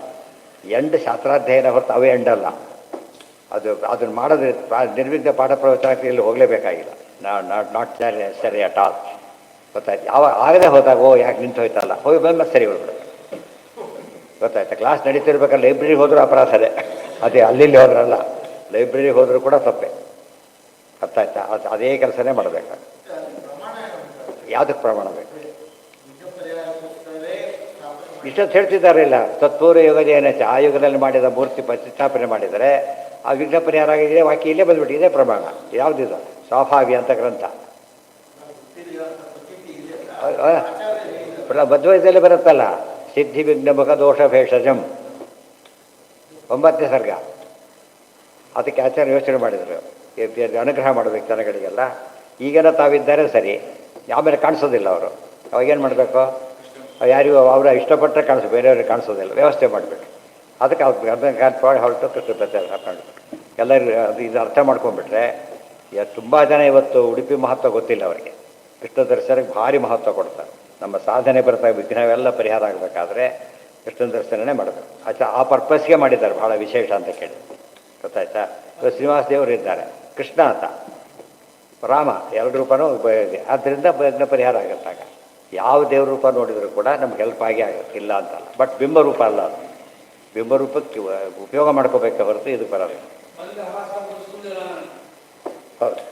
ಎಂಡ್ ಶಾಸ್ತ್ರಾಧ್ಯಯನ ಹೊರತು ಅವೇ ಎಂಡ್ ಅಲ್ಲ. ಅದು ಅದನ್ನು ಮಾಡೋದ್ರೆ ನಿರ್ವಿಘ್ನ ಪಾಠ ಪ್ರವಚನಕ್ಕೆ ಇಲ್ಲಿ ಹೋಗಲೇಬೇಕಾಗಿಲ್ಲ. ನಾಟ್ ಸರಿ ಅಟ್ ಆಲ್. ಗೊತ್ತಾಯ್ತು? ಯಾವಾಗ ಆಗದೆ ಹೋದಾಗ ಯಾಕೆ ನಿಂತು ಹೋಯ್ತಲ್ಲ, ಹೋಗಿ ಬಂದು ಮತ್ತೆ ಸರಿ ಹೋಗ್ಬಿಡುತ್ತೆ. ಗೊತ್ತಾಯ್ತಾ? ಕ್ಲಾಸ್ ನಡೀತಿರ್ಬೇಕಾದ್ರೆ ಲೈಬ್ರರಿಗೆ ಹೋದರೂ ಅಪರಾಧನೇ. ಅದೇ ಅಲ್ಲಿ ಹೋದ್ರಲ್ಲ, ಲೈಬ್ರರಿಗೆ ಹೋದರೂ ಕೂಡ ತಪ್ಪೆ. ಗೊತ್ತಾಯ್ತಾ? ಅದೇ ಕೆಲಸನೇ ಮಾಡಬೇಕು. ಯಾವುದಕ್ಕೆ ಪ್ರಮಾಣ ಬೇಕು? ಇಷ್ಟೊತ್ತು ಹೇಳ್ತಿದ್ದಾರೆ ಇಲ್ಲ, ತತ್ಪೂರ್ವ ಯುಗದೇನ ಆ ಯುಗದಲ್ಲಿ ಮಾಡಿದ ಮೂರ್ತಿ ಪ್ರತಿಷ್ಠಾಪನೆ ಮಾಡಿದರೆ ಆ ವಿಘ್ನ ಪರಿಹಾರ ಆಗಿದೆ. ವಾಕ್ಯ ಇಲ್ಲೇ ಬಂದ್ಬಿಟ್ಟು ಇದೇ ಪ್ರಮಾಣ. ಯಾವುದಿದು? ಸ್ವಾಭಾವ್ಯ ಅಂತ ಗ್ರಂಥ ಬದ್ವಯದಲ್ಲಿ ಬರುತ್ತಲ್ಲ, ಸಿದ್ಧಿ ವಿಘ್ನಮುಖ ದೋಷ ಭೇಷಜಂ 9ನೇ ಸರ್ಗ. ಅದಕ್ಕೆ ಆಚಾರ್ಯ ಯೋಚನೆ ಮಾಡಿದರು, ಅನುಗ್ರಹ ಮಾಡಬೇಕು ಜನಗಳಿಗೆಲ್ಲ. ಈಗೇನೋ ತಾವಿದ್ದಾರೆ ಸರಿ, ಆಮೇಲೆ ಕಾಣಿಸೋದಿಲ್ಲ ಅವರು. ಅವಾಗೇನು ಮಾಡಬೇಕು? ಯಾರಿಗೂ ಅವರ ಇಷ್ಟಪಟ್ಟರೆ ಕಾಣಿಸೋ, ಬೇರೆಯವ್ರಿಗೆ ಕಾಣಿಸೋದಿಲ್ಲ. ವ್ಯವಸ್ಥೆ ಮಾಡಬೇಕು. ಅದಕ್ಕೆ ಅವ್ರು ಹೊರಟು ಕೃಷ್ಣ ಪ್ರಚಾರ ಹಾಕೊಂಡು ಎಲ್ಲರೂ ಅದು ಇದು ಅರ್ಥ ಮಾಡ್ಕೊಂಡ್ಬಿಟ್ರೆ, ತುಂಬ ಜನ ಇವತ್ತು ಉಡುಪಿ ಮಹತ್ವ ಗೊತ್ತಿಲ್ಲ ಅವರಿಗೆ. ಕೃಷ್ಣ ದರ್ಶನಕ್ಕೆ ಭಾರಿ ಮಹತ್ವ ಕೊಡ್ತಾರೆ. ನಮ್ಮ ಸಾಧನೆ ಬರ್ತಾ ವಿಘ್ನವೆಲ್ಲ ಪರಿಹಾರ ಆಗಬೇಕಾದ್ರೆ ಕೃಷ್ಣ ದರ್ಶನನೇ ಮಾಡಬೇಕು. ಆ ಪರ್ಪಸ್ಗೆ ಮಾಡಿದ್ದಾರೆ, ಭಾಳ ವಿಶೇಷ ಅಂತ ಕೇಳಿ. ಗೊತ್ತಾಯ್ತಾ? ಇವಾಗ ಶ್ರೀನಿವಾಸ ದೇವರು ಇದ್ದಾರೆ, ಕೃಷ್ಣ ಅಂತ, ರಾಮ, ಎರಡು ರೂಪನೂ ಇದೆ. ಆದ್ದರಿಂದ ವಿಘ್ನ ಪರಿಹಾರ ಆಗುತ್ತಾಗ ಯಾವ ದೇವ್ರ ರೂಪ ನೋಡಿದರೂ ಕೂಡ ನಮ್ಗೆ ಹೆಲ್ಪ್ ಆಗೇ ಆಗುತ್ತೆ, ಇಲ್ಲ ಅಂತಲ್ಲ. ಬಟ್ ಬಿಂಬರೂಪ ಅಲ್ಲ ಅದು. ಬಿಂಬರೂಪಕ್ಕೆ ಉಪಯೋಗ ಮಾಡ್ಕೋಬೇಕೆ ಹೊರತು ಇದು ಬರೋದು. ಹೌದು.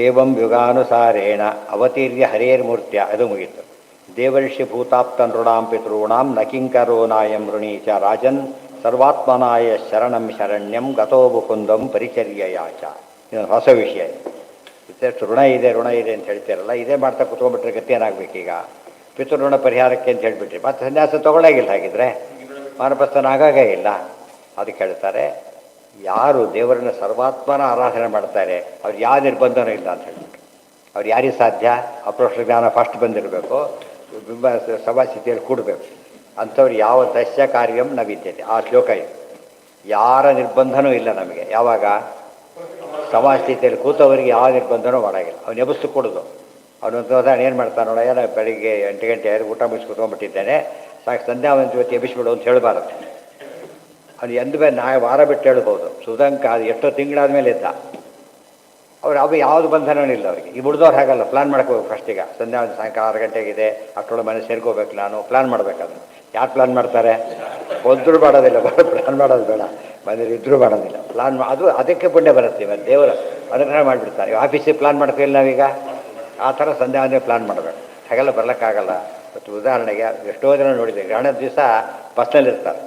ಏವಂ ಯುಗಾನುಸಾರೇಣ ಅವತೀರ್ಯ ಹರೇರ್ಮೂರ್ತ್ಯ, ಅದು ಮುಗೀತು. ದೇವರ್ಷಿ ಭೂತಾಪ್ತ ನೃಣಾಂ ಪಿತॄಣಾಂ ನ ಕಿಂಕರೋ ನಾಯಂ ಋಣೀಚ ರಾಜನ್ ಸರ್ವಾತ್ಮನಾಯ ಶರಣಂ ಶರಣ್ಯಂ ಗತೋ ಮುಕುಂದಂ ಪರಿಚರ್ಯಯಾಚ. ಇದೊಂದು ಹೊಸ ವಿಷಯ. ಋಣ ಇದೆ ಅಂತ ಹೇಳ್ತೀರಲ್ಲ, ಇದೇ ಮಾಡ್ತಾ ಕುತ್ಕೊಂಡ್ಬಿಟ್ರೆ ಗತಿ ಏನಾಗಬೇಕೀಗ? ಪಿತೃಋಣ ಪರಿಹಾರಕ್ಕೆ ಅಂತ ಹೇಳಿಬಿಟ್ರಿ ಮತ್ತೆ ಸನ್ಯಾಸ ತೊಗೊಳ್ಳಾಗಿಲ್ಲ. ಹಾಗಿದ್ರೆ ಮಾನಪ್ರಸ್ಥನ ಆಗಾಗೇ ಇಲ್ಲ. ಅದಕ್ಕೆ ಹೇಳ್ತಾರೆ, ಯಾರು ದೇವರನ್ನ ಸರ್ವಾತ್ಮನ ಆರಾಧನೆ ಮಾಡ್ತಾರೆ ಅವ್ರು ಯಾವ ನಿರ್ಬಂಧನೂ ಇಲ್ಲ ಅಂತ ಹೇಳ್ಬಿಟ್ಟು. ಅವ್ರು ಯಾರಿಗೆ ಸಾಧ್ಯ? ಅಪ್ರೋಕ್ಷ ಜ್ಞಾನ ಫಸ್ಟ್ ಬಂದಿರಬೇಕು, ಸಭಾಸ್ಥಿತಿಯಲ್ಲಿ ಕೂಡಬೇಕು. ಅಂಥವ್ರು ಯಾವ ದಶ್ಯ ಕಾರ್ಯಂ ನ ವಿದ್ಯತೆ, ಆ ಶ್ಲೋಕ ಇದೆ. ಯಾರ ನಿರ್ಬಂಧನೂ ಇಲ್ಲ ನಮಗೆ. ಯಾವಾಗ? ಸಮಾಜಸ್ಥಿತಿಯಲ್ಲಿ ಕೂತವರಿಗೆ ಯಾವ ನಿರ್ಬಂಧನೂ ಮಾಡಾಗಿಲ್ಲ. ಅವ್ನು ಎಬ್ಬಿಸ್ತು ಕೊಡೋದು. ಅವನೊಂದು ಉದಾಹರಣೆ ಏನು ಮಾಡ್ತಾನೆ ನೋಡ, ಏನೋ ಬೆಳಿಗ್ಗೆ 8 ಗಂಟೆ ಊಟ ಮುಗಿಸಿ ಕೂತ್ಕೊಂಡ್ಬಿಟ್ಟಿದ್ದೇನೆ, ಸಾಕು ಸಂಧ್ಯಾ ಒಂದು ಜೊತೆ ಎಬ್ಬಿಸ್ಬಿಡು ಅಂತ ಹೇಳಬಾರದು. ಅವ್ನು ಎಂದ ಮೇಲೆ ವಾರ ಬಿಟ್ಟು ಹೇಳ್ಬೋದು. ಸುಧಂಕ ಅದು ಎಷ್ಟೋ ತಿಂಗಳಾದ್ಮೇಲೆ ಇದ್ದ. ಅವ್ರು ಅವು ಯಾವುದು ಬಂಧನವೂ ಇಲ್ಲ ಅವರಿಗೆ. ಈ ಉಳಿದವ್ರು ಹಾಗಲ್ಲ, ಪ್ಲಾನ್ ಮಾಡ್ಕೋಬೇಕು ಫಸ್ಟಿಗೆ. ಸಂಧ್ಯಾ ಒಂದು ಸಾಯಂಕಾಲ 6 ಗಂಟೆಗಿದೆ, ಅಷ್ಟೊಳಗೆ ಮನೆ ಸೇರ್ಕೋಬೇಕು, ನಾನು ಪ್ಲಾನ್ ಮಾಡಬೇಕಾದ್ರೆ. ಯಾರು ಪ್ಲಾನ್ ಮಾಡ್ತಾರೆ? ಒದ್ರೂ ಮಾಡೋದಿಲ್ಲ, ಪ್ಲಾನ್ ಮಾಡೋದು ಬೇಡ, ಮನೇಲಿ ಇದ್ರೂ ಮಾಡೋದಿಲ್ಲ. ಪ್ಲಾನ್ ಅದು ಅದಕ್ಕೆ ಪುಣ್ಯ ಬರುತ್ತೆ. ಇವತ್ತು ದೇವರ ಅನುಗ್ರಹ ಮಾಡಿಬಿಡ್ತಾರೆ. ಆಫೀಸಿಗೆ ಪ್ಲಾನ್ ಮಾಡ್ತೀವಿ ನಾವೀಗ, ಆ ಥರ ಸಂಧ್ಯಾ ಅಂದರೆ ಪ್ಲಾನ್ ಮಾಡಬೇಕು. ಹಾಗೆಲ್ಲ ಬರ್ಲಿಕ್ಕಾಗಲ್ಲ. ಮತ್ತು ಉದಾಹರಣೆಗೆ ಎಷ್ಟೋ ಜನ ನೋಡಿದೆ, ಗ್ರಹಣದ ದಿವಸ ಬಸ್ನಲ್ಲಿರ್ತಾರೆ.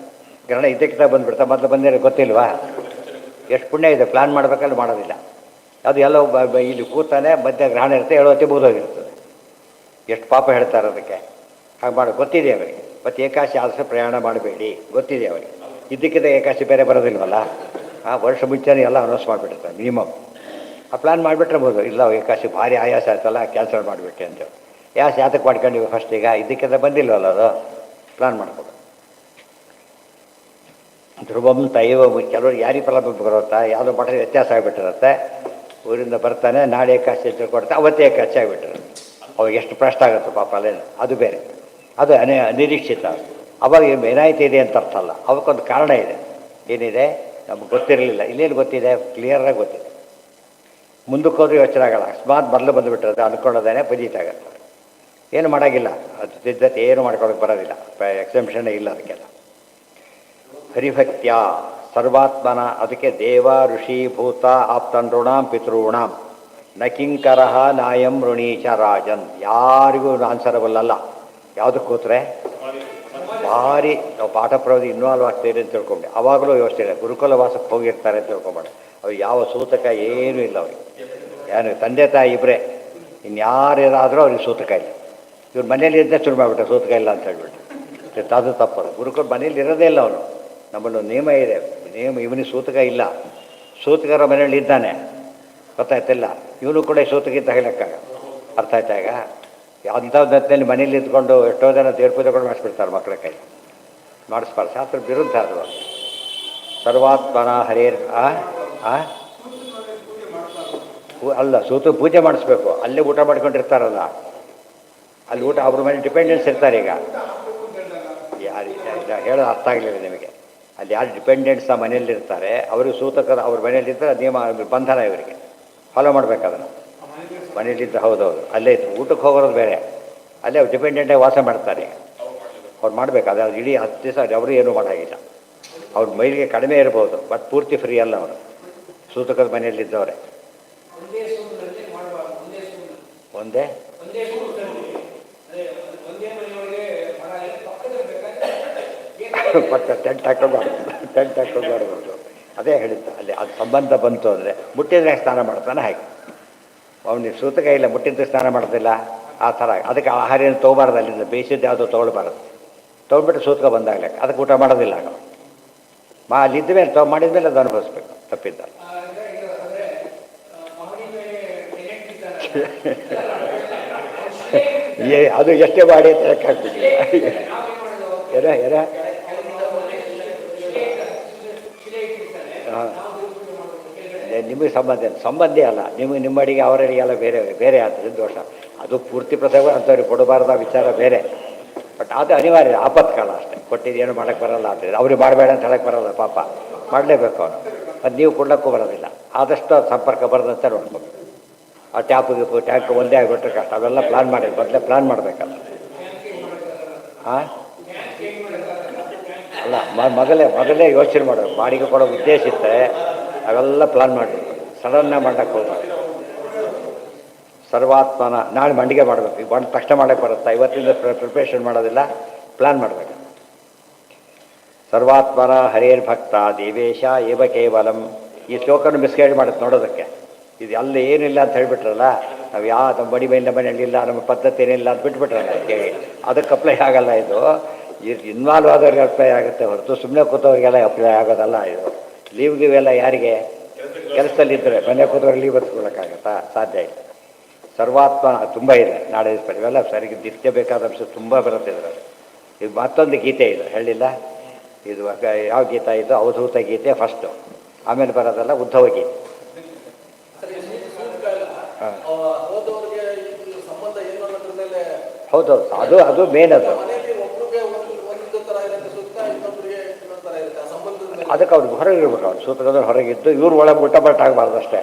ಗ್ರಹಣ ಇದ್ದಕ್ಕಿಂತ ಬಂದುಬಿಡ್ತಾರೆ, ಮೊದಲು ಬಂದಿರೋ ಗೊತ್ತಿಲ್ವಾ? ಎಷ್ಟು ಪುಣ್ಯ ಇದೆ, ಪ್ಲಾನ್ ಮಾಡಬೇಕಲ್ಲ, ಮಾಡೋದಿಲ್ಲ. ಅದು ಎಲ್ಲೋ ಇಲ್ಲಿ ಕೂತಾನೆ, ಮಧ್ಯ ಗ್ರಹಣ ಇರುತ್ತೆ, 7 ಹೊತ್ತಿಗೆ ಮುಗಿದೋಗಿರ್ತದೆ. ಎಷ್ಟು ಪಾಪ ಹೇಳ್ತಾರೆ ಅದಕ್ಕೆ. ಹಾಗೆ ಮಾಡಿ ಗೊತ್ತಿದೆ ಅವರಿಗೆ. ಮತ್ತು ಏಕಾಶಿ ಆದಷ್ಟು ಪ್ರಯಾಣ ಮಾಡಬೇಡಿ, ಗೊತ್ತಿದೆ ಅವರಿಗೆ. ಇದ್ದಕ್ಕಿಂತ ಏಕಾಶಿ ಬೇರೆ ಬರೋದಿಲ್ವಲ್ಲ, ಆ ವರ್ಷ ಮುಂಚೆನೇ ಎಲ್ಲ ಅನೌನ್ಸ್ ಮಾಡಿಬಿಡ್ತಾರೆ ಮಿನಿಮಮ್. ಆ ಪ್ಲಾನ್ ಮಾಡಿಬಿಟ್ರೆ ಬೋದು, ಇಲ್ಲ ಏಕಾಶಿ ಭಾರಿ ಆಯಾಸ ಆಯ್ತಲ್ಲ, ಕ್ಯಾನ್ಸಲ್ ಮಾಡಿಬಿಟ್ಟೆ ಅಂತೇಳಿ. ಯಾತಕ್ಕೆ ಮಾಡ್ಕೊಂಡಿವಿ ಫಸ್ಟ್? ಈಗ ಇದಕ್ಕಿಂತ ಬಂದಿಲ್ವಲ್ಲ, ಅದು ಪ್ಲಾನ್ ಮಾಡ್ಬೋದು. ಧ್ರುವಂ ತೈವ ಕೆಲವರು ಯಾರಿಗೆ ಫಲ ಬರುತ್ತಾ ಯಾವುದೋ ಮಠದ ವ್ಯತ್ಯಾಸ ಆಗಿಬಿಟ್ಟಿರುತ್ತೆ. ಊರಿಂದ ಬರ್ತಾನೆ, ನಾಳೆ ಏಕಾದಶಿ ತಿಳ್ಕೊಡ್ತಾ ಅವತ್ತೇ ಏಕಾದಶಿ ಆಗಿಬಿಟ್ಟಿರುತ್ತೆ. ಅವಾಗ ಎಷ್ಟು ಪ್ರಶ್ನೆ ಆಗುತ್ತೆ ಪಾಪ ಅಲ್ಲೇನು, ಅದು ಬೇರೆ. ಅದು ಅನಿರೀಕ್ಷಿತ. ಅವಾಗ ಏನಾಯ್ತು ಇದೆ ಅಂತ ಅರ್ಥ ಅಲ್ಲ, ಅವಕ್ಕೊಂದು ಕಾರಣ ಇದೆ. ಏನಿದೆ ನಮ್ಗೆ ಗೊತ್ತಿರಲಿಲ್ಲ, ಇಲ್ಲೇನು ಗೊತ್ತಿದೆ, ಕ್ಲಿಯರಾಗಿ ಗೊತ್ತಿದೆ. ಮುಂದಕ್ಕೆ ಹೋದ್ರೆ ಯೋಚನೆ ಆಗಲ್ಲ. ಅಕಸ್ಮಾತ್ ಮೊದಲು ಬಂದುಬಿಟ್ಟಿರುತ್ತೆ ಅಂದ್ಕೊಳ್ಳೋದೇನೆ ಬದೀತಾಗತ್ತೆ. ಏನು ಮಾಡೋಂಗಿಲ್ಲ, ಅದು ಸಿದ್ಧತೆ ಏನು ಮಾಡ್ಕೊಳ್ಳೋಕೆ ಬರೋದಿಲ್ಲ. ಎಕ್ಸೆಂಪ್ಷನ್ನೇ ಇಲ್ಲ ಅದಕ್ಕೆಲ್ಲ. ಹರಿಭಕ್ತ್ಯ ಸರ್ವಾತ್ಮನ, ಅದಕ್ಕೆ ದೇವ ಋಷಿ ಭೂತ ಆಪ್ತನೃಣಾಂ ಪಿತॄಣಾಂ ನ ಕಿಂಕರ ನಾಯಂ ಋಣೀಚ ರಾಜನ್. ಯಾರಿಗೂ ಆನ್ಸರಬಲ್ ಅಲ್ಲ. ಯಾವುದಕ್ಕೆ ಕೂತ್ರೆ ಭಾರಿ ನಾವು ಪಾಠ ಪ್ರವಧಿ ಇನ್ವಾಲ್ವ್ ಆಗ್ತೀರಿ ಅಂತ ತಿಳ್ಕೊಂಡೆ. ಅವಾಗಲೂ ವ್ಯವಸ್ಥೆ ಇಲ್ಲ. ಗುರುಕುಲ ವಾಸಕ್ಕೆ ಹೋಗಿರ್ತಾರೆ ಅಂತ ತಿಳ್ಕೊಂಬೇಡ. ಅವ್ರು ಯಾವ ಸೂತಕ ಏನೂ ಇಲ್ಲ ಅವ್ರಿಗೆ. ಏನು ತಂದೆ ತಾಯಿ ಇಬ್ಬರೇ, ಇನ್ಯಾರಾದರೂ ಅವ್ರಿಗೆ ಸೂತಕ ಇಲ್ಲ. ಇವ್ರು ಮನೇಲಿ ಇದ್ದೇ ಶುರು ಮಾಡಿಬಿಟ್ರೆ ಸೂತಕ ಇಲ್ಲ ಅಂತ ಹೇಳ್ಬಿಟ್ಟು, ಅದು ತಪ್ಪದು. ಗುರುಕುಲ ಮನೇಲಿ ಇರೋದೇ ಇಲ್ಲ ಅವನು. ನಮ್ಮಲ್ಲೊಂದು ನಿಯಮ ಇದೆ, ನಿಯಮ. ಇವನಿಗೆ ಸೂತಕ ಇಲ್ಲ, ಸೂತಕರ ಮನೆಯಲ್ಲಿ ಇದ್ದಾನೆ, ಗೊತ್ತಾಯ್ತಿಲ್ಲ. ಇವನು ಕೂಡ ಸೂತಕಿಂತ ಹೇಳಕ್ಕಾಗ. ಅರ್ಥ ಆಯ್ತಾ? ಈಗ ಅಂಥದ್ದಲ್ಲಿ ಮನೇಲಿ ಇದ್ಕೊಂಡು ಎಷ್ಟೋ ಜನ ದೇವ್ರ ಪೂಜೆಗಳು ಮಾಡಿಸ್ಬಿಡ್ತಾರೆ ಮಕ್ಕಳ ಕೈ. ಮಾಡಿಸ್ಬಾರ್ದು, ಶಾಸ್ತ್ರ ವಿರುದ್ಧ ಅದು. ಸರ್ವಾತ್ಮನ ಹರೇರ್ ಅಲ್ಲ, ಸೂತು ಪೂಜೆ ಮಾಡಿಸ್ಬೇಕು. ಅಲ್ಲೇ ಊಟ ಮಾಡ್ಕೊಂಡಿರ್ತಾರಲ್ಲ, ಅಲ್ಲಿ ಊಟ ಅವ್ರ ಮೇಲೆ ಡಿಪೆಂಡೆನ್ಸ್ ಇರ್ತಾರೆ. ಈಗ ಯಾರು ಹೇಳೋದು ಅರ್ಥ ಆಗಲಿಲ್ಲ ನಿಮಗೆ. ಅಲ್ಲಿ ಯಾರು ಡಿಪೆಂಡೆಂಟ್ಸ್ ಆ ಮನೆಯಲ್ಲಿರ್ತಾರೆ ಅವ್ರಿಗೆ ಸೂತಕರು ಅವ್ರ ಮನೆಯಲ್ಲಿದ್ದರೆ ನಿಯಮ ಬಂಧನ, ಇವರಿಗೆ ಫಾಲೋ ಮಾಡ್ಬೇಕು ಅದನ್ನು. ಮನೇಲಿದ್ದ ಹೌದೌದು, ಅಲ್ಲೇ ಇತ್ತು. ಊಟಕ್ಕೆ ಹೋಗೋದು ಬೇರೆ, ಅಲ್ಲೇ ಅವ್ರು ಡಿಪೆಂಡೆಂಟಾಗಿ ವಾಸ ಮಾಡ್ತಾರೆ. ಅವ್ರು ಮಾಡಬೇಕು. ಅದು ಇಡೀ 10 ದಿವಸ ಅವರು ಏನೂ ಮಾಡೋಂಗಿಲ್ಲ. ಅವ್ರ ಮೈಲಿಗೆ ಕಡಿಮೆ ಇರ್ಬೋದು, ಬಟ್ ಪೂರ್ತಿ ಫ್ರೀ ಅಲ್ಲ ಅವರು. ಸೂತಕದ ಮನೆಯಲ್ಲಿದ್ದವರೇ ಒಂದೇ ಪಕ್ಕ ಟೆಂಟ್ ಹಾಕೊಂಡು ಮಾಡ್ಬೋದು. ಅದೇ ಹೇಳಿದ್ದು, ಅಲ್ಲಿ ಅದು ಸಂಬಂಧ ಬಂತು ಅಂದರೆ ಮುಟ್ಟಿದ್ರೆ ಸ್ನಾನ ಮಾಡ್ತಾನೆ. ಹಾಗೆ ಅವನಿಗೆ ಸೂತಕ ಇಲ್ಲ, ಮುಟ್ಟಿದ್ರೆ ಸ್ನಾನ ಮಾಡೋದಿಲ್ಲ, ಆ ಥರ. ಅದಕ್ಕೆ ಆಹಾರ ಏನು ತೊಗೊಬಾರ್ದು, ಅಲ್ಲಿಂದ ಬೇಯಿಸಿದ್ದು ಯಾವುದೋ ತೊಗೊಳ್ಬಾರ್ದು. ತೊಗೊಂಡ್ಬಿಟ್ಟು ಸೂತಕ ಬಂದಾಗಲೇ ಅದಕ್ಕೆ ಊಟ ಮಾಡೋದಿಲ್ಲ. ಆಗ ಅಲ್ಲಿದ್ದ ಮೇಲೆ ಮಾಡಿದ ಮೇಲೆ ಅದು ಅನುಭವಿಸ್ಬೇಕು, ತಪ್ಪಿದ್ದ. ಅದು ಎಷ್ಟೇ ಮಾಡಿ ಅಂತ ಲೆಕ್ಕಾಗ್ಬಿಟ್ಟಿಲ್ಲ. ಏನ ಹಾಂ, ನಿಮಗೆ ಸಂಬಂಧಿ ಅಲ್ಲ. ನಿಮ್ಮ ಅಡಿಗೆ ಅವರ ಅಡಿಗೆ ಎಲ್ಲ ಬೇರೆ ಬೇರೆ ಆಗ್ತದೆ ದೋಷ. ಅದು ಪೂರ್ತಿ ಪ್ರಸಂಗ ಅಂಥವ್ರಿಗೆ ಕೊಡಬಾರ್ದ ವಿಚಾರ ಬೇರೆ. ಬಟ್ ಅದು ಅನಿವಾರ್ಯ, ಆಪತ್ಕಾಲ ಅಷ್ಟೇ. ಕೊಟ್ಟಿದ್ದು ಏನು ಮಾಡೋಕ್ಕೆ ಬರಲ್ಲ ಅಂತ ಅವ್ರಿಗೆ ಮಾಡಬೇಡ ಅಂತ ಹೇಳಕ್ಕೆ ಬರಲ್ಲ, ಪಾಪ ಮಾಡಲೇಬೇಕು ಅವನು. ಅದು ನೀವು ಕೊಡೋಕ್ಕೂ ಬರೋದಿಲ್ಲ. ಆದಷ್ಟು ಅದು ಸಂಪರ್ಕ ಬರೋದಂತ ನೋಡ್ಬೇಕು. ಆ ಟ್ಯಾಂಕ್ ಒಂದೇ ಆಗಿಬಿಟ್ರೆ ಕಷ್ಟ. ಅವೆಲ್ಲ ಪ್ಲ್ಯಾನ್ ಮಾಡಿ ಮೊದಲೇ ಪ್ಲ್ಯಾನ್ ಮಾಡಬೇಕಲ್ಲ. ಹಾಂ ಅಲ್ಲ, ಮೊದಲೇ ಯೋಚನೆ ಮಾಡಬೇಕು. ಬಾಡಿಗೆ ಕೊಡೋ ಉದ್ದೇಶ ಇದ್ದರೆ ಅವೆಲ್ಲ ಪ್ಲ್ಯಾನ್ ಮಾಡಬೇಕು. ಸಡನ್ನಾಗಿ ಮಾಡೋಕ್ಕೆ ಹೋಗ್ಬಾರ್ದು. ಸರ್ವಾತ್ಮನ ನಾಳೆ ಮಂಡಿಗೆ ಮಾಡಬೇಕು. ಈಗ ಬಂದು ತಕ್ಷಣ ಮಾಡೋಕ್ಕೆ ಬರುತ್ತಾ? ಇವತ್ತಿಂದ ಪ್ರಿಪ್ರೇಷನ್ ಮಾಡೋದಿಲ್ಲ, ಪ್ಲ್ಯಾನ್ ಮಾಡಬೇಕು. ಸರ್ವಾತ್ಮನ ಹರೇರ್ ಭಕ್ತ ದೇವೇಶ ಏವ ಕೇವಲಂ. ಈ ಶ್ಲೋಕನ ಮಿಸ್ಗೈಡ್ ಮಾಡುತ್ತೆ ನೋಡೋದಕ್ಕೆ. ಇದು ಅಲ್ಲಿ ಏನಿಲ್ಲ ಅಂತ ಹೇಳಿಬಿಟ್ರಲ್ಲ, ನಾವು ನಮ್ಮ ಬಡಿ ಮೇಲಿನ ಮನೆಯಲ್ಲಿಲ್ಲ, ನಮ್ಮ ಪದ್ಧತಿ ಏನಿಲ್ಲ ಅಂತ ಬಿಟ್ಬಿಟ್ರಲ್ಲ. ಅದಕ್ಕೆ ಅಪ್ಲೈ ಆಗಲ್ಲ. ಇದು ಇನ್ವಾಲ್ವ್ ಆದವ್ರಿಗೆ ಅಪ್ಲೈ ಆಗುತ್ತೆ ಹೊರತು ಸುಮ್ಮನೆ ಕೂತವ್ರಿಗೆಲ್ಲ ಅಪ್ಲೈ ಆಗೋದಲ್ಲ. ಇದು ಲೀವ್ಗಿವೆಲ್ಲ ಯಾರಿಗೆ ಕೆಲಸದಲ್ಲಿದ್ದರೆ ಮನೆ ಕೂತವ್ರಿಗೆ ಲೀವ್ ಬತ್ಕೊಳ್ಳೋಕ್ಕಾಗತ್ತಾ? ಸಾಧ್ಯ ಇಲ್ಲ. ಸರ್ವಾತ್ಮ ತುಂಬ ಇದೆ. ನಾಳೆ ಇವೆಲ್ಲ ಸರಿಗೆ ನಿತ್ಯ ಬೇಕಾದ ಅಂಶ ತುಂಬ ಬರುತ್ತೆ ಇದರಲ್ಲಿ. ಇದು ಮತ್ತೊಂದು ಗೀತೆ ಇದು ಹೇಳಿಲ್ಲ. ಇದು ಯಾವ ಗೀತ ಇದು? ಅವಧೂತ ಗೀತೆ ಫಸ್ಟು, ಆಮೇಲೆ ಬರೋದಲ್ಲ ಉದ್ಧವ ಗೀತೆ. ಹೌದೌದು, ಅದು ಮೇನ್. ಅದಕ್ಕೆ ಅವ್ರಿಗೆ ಹೊರಗೆ ಇರ್ಬೇಕು. ಅವ್ರು ಸೂತಕದಲ್ಲಿ ಹೊರಗಿದ್ದು ಇವ್ರು ಒಳಗೆ ಊಟ ಬಟ್ ಆಗಬಾರ್ದು ಅಷ್ಟೇ.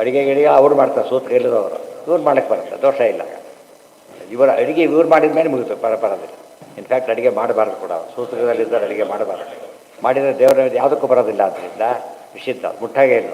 ಅಡುಗೆ ಅವ್ರು ಮಾಡ್ತಾರೆ, ಸೂತಕ ಇಲ್ಲದವರು. ಇವ್ರು ಮಾಡೋಕ್ಕೆ ಬರುತ್ತೆ, ದೋಷ ಇಲ್ಲ. ಇವರ ಅಡುಗೆ ಇವ್ರು ಮಾಡಿದ ಮೇಲೆ ಮುಗಿತು, ಬರೋದಿಲ್ಲ. ಇನ್ಫ್ಯಾಕ್ಟ್ ಅಡುಗೆ ಮಾಡಬಾರ್ದು ಕೂಡ. ಸೂತಕದಲ್ಲಿದ್ದರೆ ಅಡುಗೆ ಮಾಡಬಾರ್ದು. ಮಾಡಿದರೆ ದೇವರ ಯಾವುದಕ್ಕೂ ಬರೋದಿಲ್ಲ. ಆದ್ದರಿಂದ ನಿಷಿದ್ಧ, ಮುಟ್ಟಾಗೆ ಇಲ್ಲ.